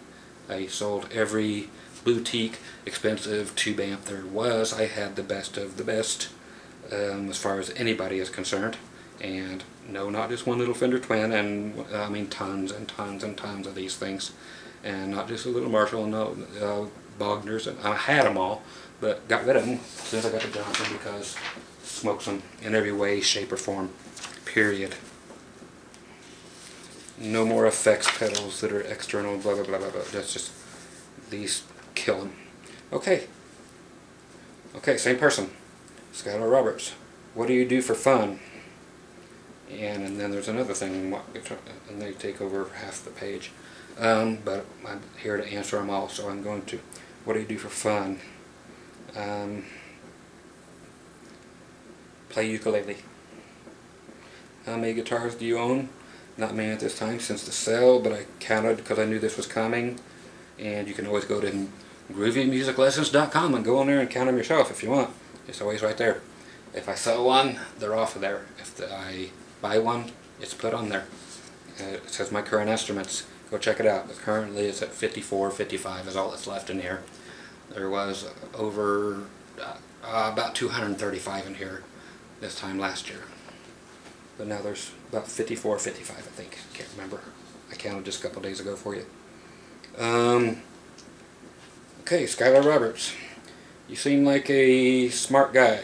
I sold every boutique expensive tube amp there was. I had the best of the best as far as anybody is concerned. And no, not just one little Fender Twin, and I mean tons and tons and tons of these things, and not just a little Marshall. No, Bogners, and I had them all, but got rid of them as soon as I got the Johnson because it smokes them in every way, shape, or form. Period. No more effects pedals that are external, blah, blah, blah, blah, blah. That's just, these kill them. Okay. Okay, same person. Skylar Roberts. What do you do for fun? And then there's another thing, and they take over half the page. But I'm here to answer them all, so I'm going to. What do you do for fun? Play ukulele. How many guitars do you own? Not many at this time since the sale, but I counted because I knew this was coming. And you can always go to groovymusiclessons.com and go on there and count them yourself if you want. It's always right there. If I sell one, they're off of there. If I buy one, it's put on there. It says my current instruments. Go check it out. But currently it's at 54, 55 is all that's left in here. There was over about 235 in here this time last year. But now there's about 54, 55 I think. Can't remember. I counted just a couple days ago for you. Okay, Skylar Roberts. You seem like a smart guy.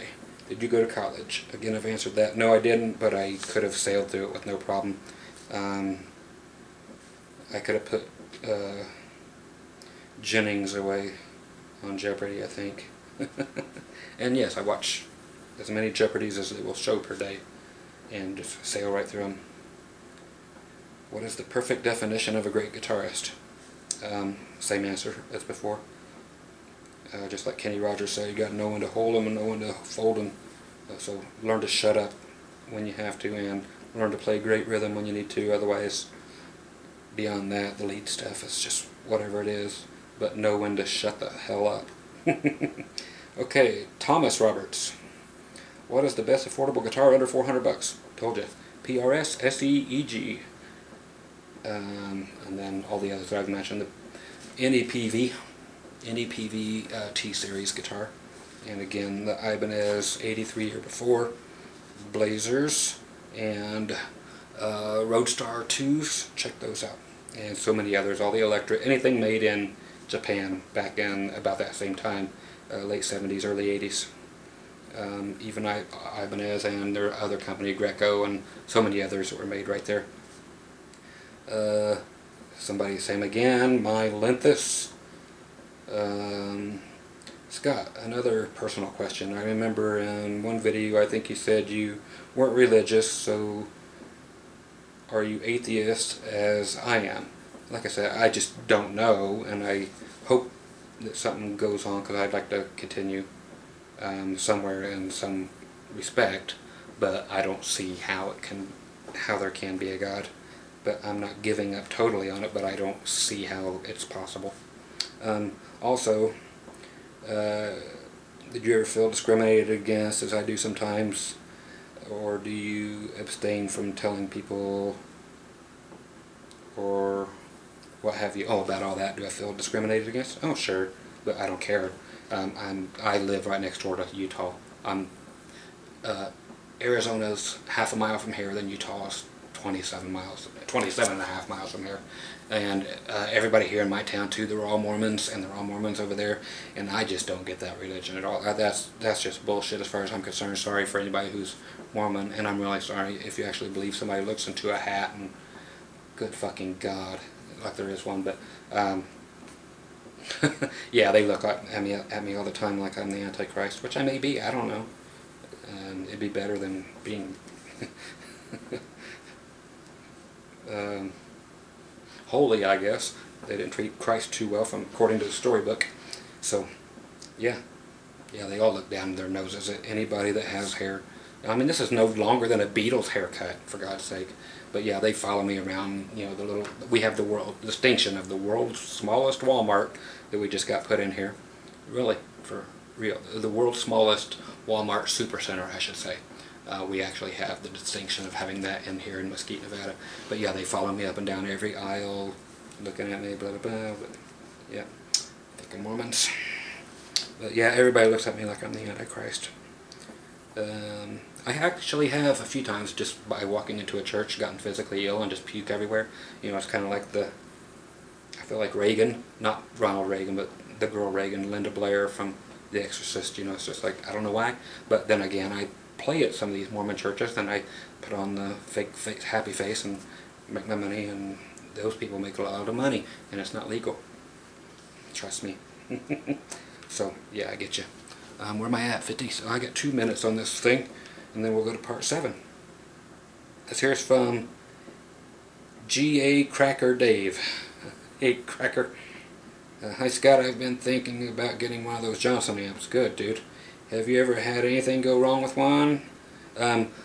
Did you go to college? Again, I've answered that. No, I didn't, but I could have sailed through it with no problem. I could have put Jennings away on Jeopardy, I think. And yes, I watch as many Jeopardies as it will show per day and just sail right through them. What is the perfect definition of a great guitarist? Same answer as before. Just like Kenny Rogers said, you got to know when to hold them and know when to fold them. So learn to shut up when you have to, and learn to play great rhythm when you need to. Otherwise, beyond that, the lead stuff is just whatever it is. But know when to shut the hell up. Okay, Thomas Roberts. What is the best affordable guitar under 400 bucks? Told you. PRS SEEG. And then all the others that I've mentioned. The NEPV T-Series guitar. And again, the Ibanez 83 or before. Blazers. And Roadstar 2s. Check those out. And so many others. All the electric. Anything made in Japan back in about that same time. Late 70s, early 80s. Even Ibanez and their other company, Greco, and so many others that were made right there. Somebody, same again, my Linthus. Scott, another personal question. I remember in one video I think you said you weren't religious, so are you atheist as I am? Like I said, I just don't know, and I hope that something goes on because I'd like to continue somewhere in some respect, but I don't see how there can be a God. But I'm not giving up totally on it, but I don't see how it's possible. Also, did you ever feel discriminated against, as I do sometimes, or do you abstain from telling people, or what have you? Oh, about all that, do I feel discriminated against? Oh, sure, but I don't care. I live right next door to Utah. Arizona's half a mile from here, then Utah's 27 and a half miles from here. And everybody here in my town too, they're all Mormons, and they're all Mormons over there, and I just don't get that religion at all. That's just bullshit as far as I'm concerned. Sorry for anybody who's Mormon, and I'm really sorry if you actually believe somebody looks into a hat and good fucking God, like there is one, but yeah, they look at me all the time like I'm the Antichrist, which I may be, I don't know. It'd be better than being holy, I guess. They didn't treat Christ too well, according to the storybook. So, yeah, they all look down their noses at anybody that has hair. I mean, this is no longer than a Beatles haircut, for God's sake. But yeah, they follow me around. You know, we have the distinction of the world's smallest Walmart that we just got put in here. Really, for real, the world's smallest Walmart supercenter, I should say. We actually have the distinction of having that in here in Mesquite, Nevada. But yeah, they follow me up and down every aisle, looking at me, blah, blah, blah. But yeah, fucking Mormons. But yeah, everybody looks at me like I'm the Antichrist. I actually have a few times, just by walking into a church, gotten physically ill and just puke everywhere. You know, it's kind of like I feel like Reagan, not Ronald Reagan, but the girl Reagan, Linda Blair from The Exorcist. You know, it's just like, I don't know why. But then again, I play at some of these Mormon churches, and I put on the fake happy face and make my money, and those people make a lot of money, and it's not legal. Trust me. So, yeah, I get you. Where am I at? 50. So I got 2 minutes on this thing, and then we'll go to part 7. This here's from G.A. Cracker Dave. Hey, Cracker. Hi, Scott. I've been thinking about getting one of those Johnson amps. Good, dude. Have you ever had anything go wrong with one?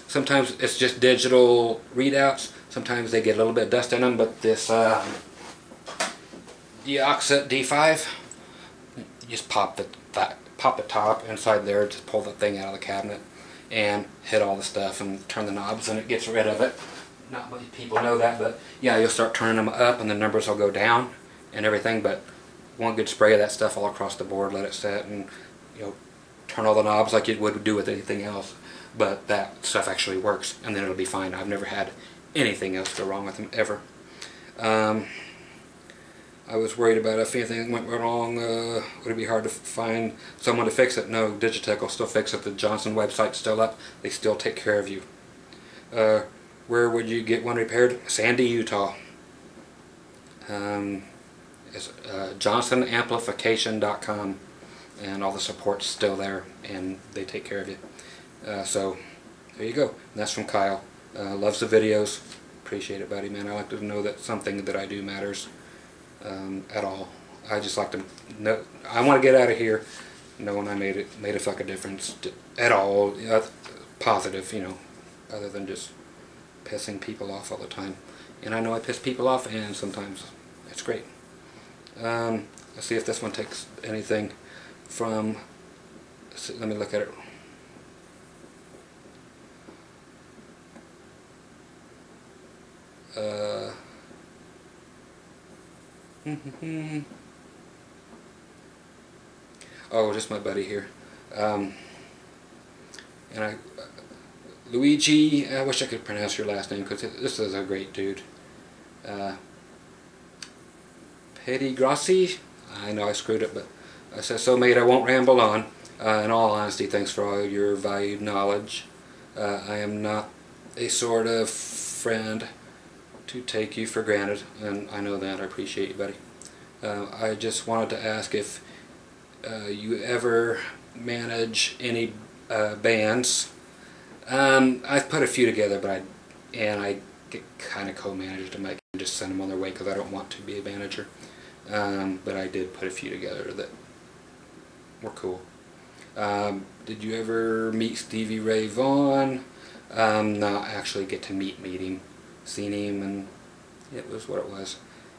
Sometimes it's just digital readouts. Sometimes they get a little bit of dust in them, but this Deoxit D5, you just pop the top inside there, just pull the thing out of the cabinet and hit all the stuff and turn the knobs, and it gets rid of it. Not many people know that, but yeah, you'll start turning them up and the numbers will go down and everything. But one good spray of that stuff all across the board, let it set, and you know, turn all the knobs like you would do with anything else. But that stuff actually works, and then it'll be fine. I've never had anything else go wrong with them ever. I was worried about if anything went wrong, would it be hard to find someone to fix it? No, Digitech will still fix it. The Johnson website's still up. They still take care of you. Where would you get one repaired? Sandy, Utah. It's johnsonamplification.com, and all the support's still there, and they take care of you. So there you go. And that's from Kyle. Loves the videos. Appreciate it, buddy, man. I like to know that something that I do matters at all. I just like to know. I want to get out of here knowing I made a fucking difference at all, positive, you know, other than just pissing people off all the time. And I know I piss people off, and sometimes it's great. Let's see if this one takes anything from. Let me look at it. Oh, just my buddy here. And Luigi, I wish I could pronounce your last name, because this is a great dude. Grossi, I know I screwed it, but I said, so mate, I won't ramble on. In all honesty, thanks for all your valued knowledge. I am not a sort of friend to take you for granted, and I know that. I appreciate you, buddy. I just wanted to ask if you ever manage any bands. I've put a few together, but I kind of co-managed them. I can just send them on their way because I don't want to be a manager. But I did put a few together that were cool. Did you ever meet Stevie Ray Vaughan? Not actually get to meet him. Seen him, and it was what it was.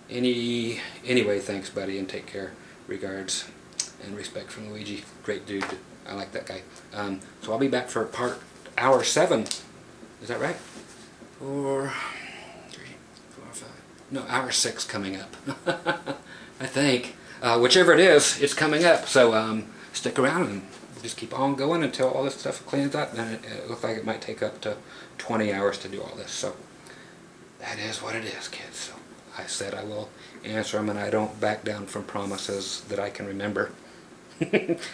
Anyway, thanks, buddy, and take care. Regards and respect from Luigi. Great dude. I like that guy. So I'll be back for hour 7. Is that right? 4, 3, 4, 5. No, hour 6 coming up. I think. Whichever it is, it's coming up. So stick around and just keep on going until all this stuff cleans up. And it looks like it might take up to 20 hours to do all this. So that is what it is, kids. So I said I will answer them, and I don't back down from promises that I can remember.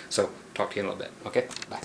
So talk to you in a little bit. Okay? Bye.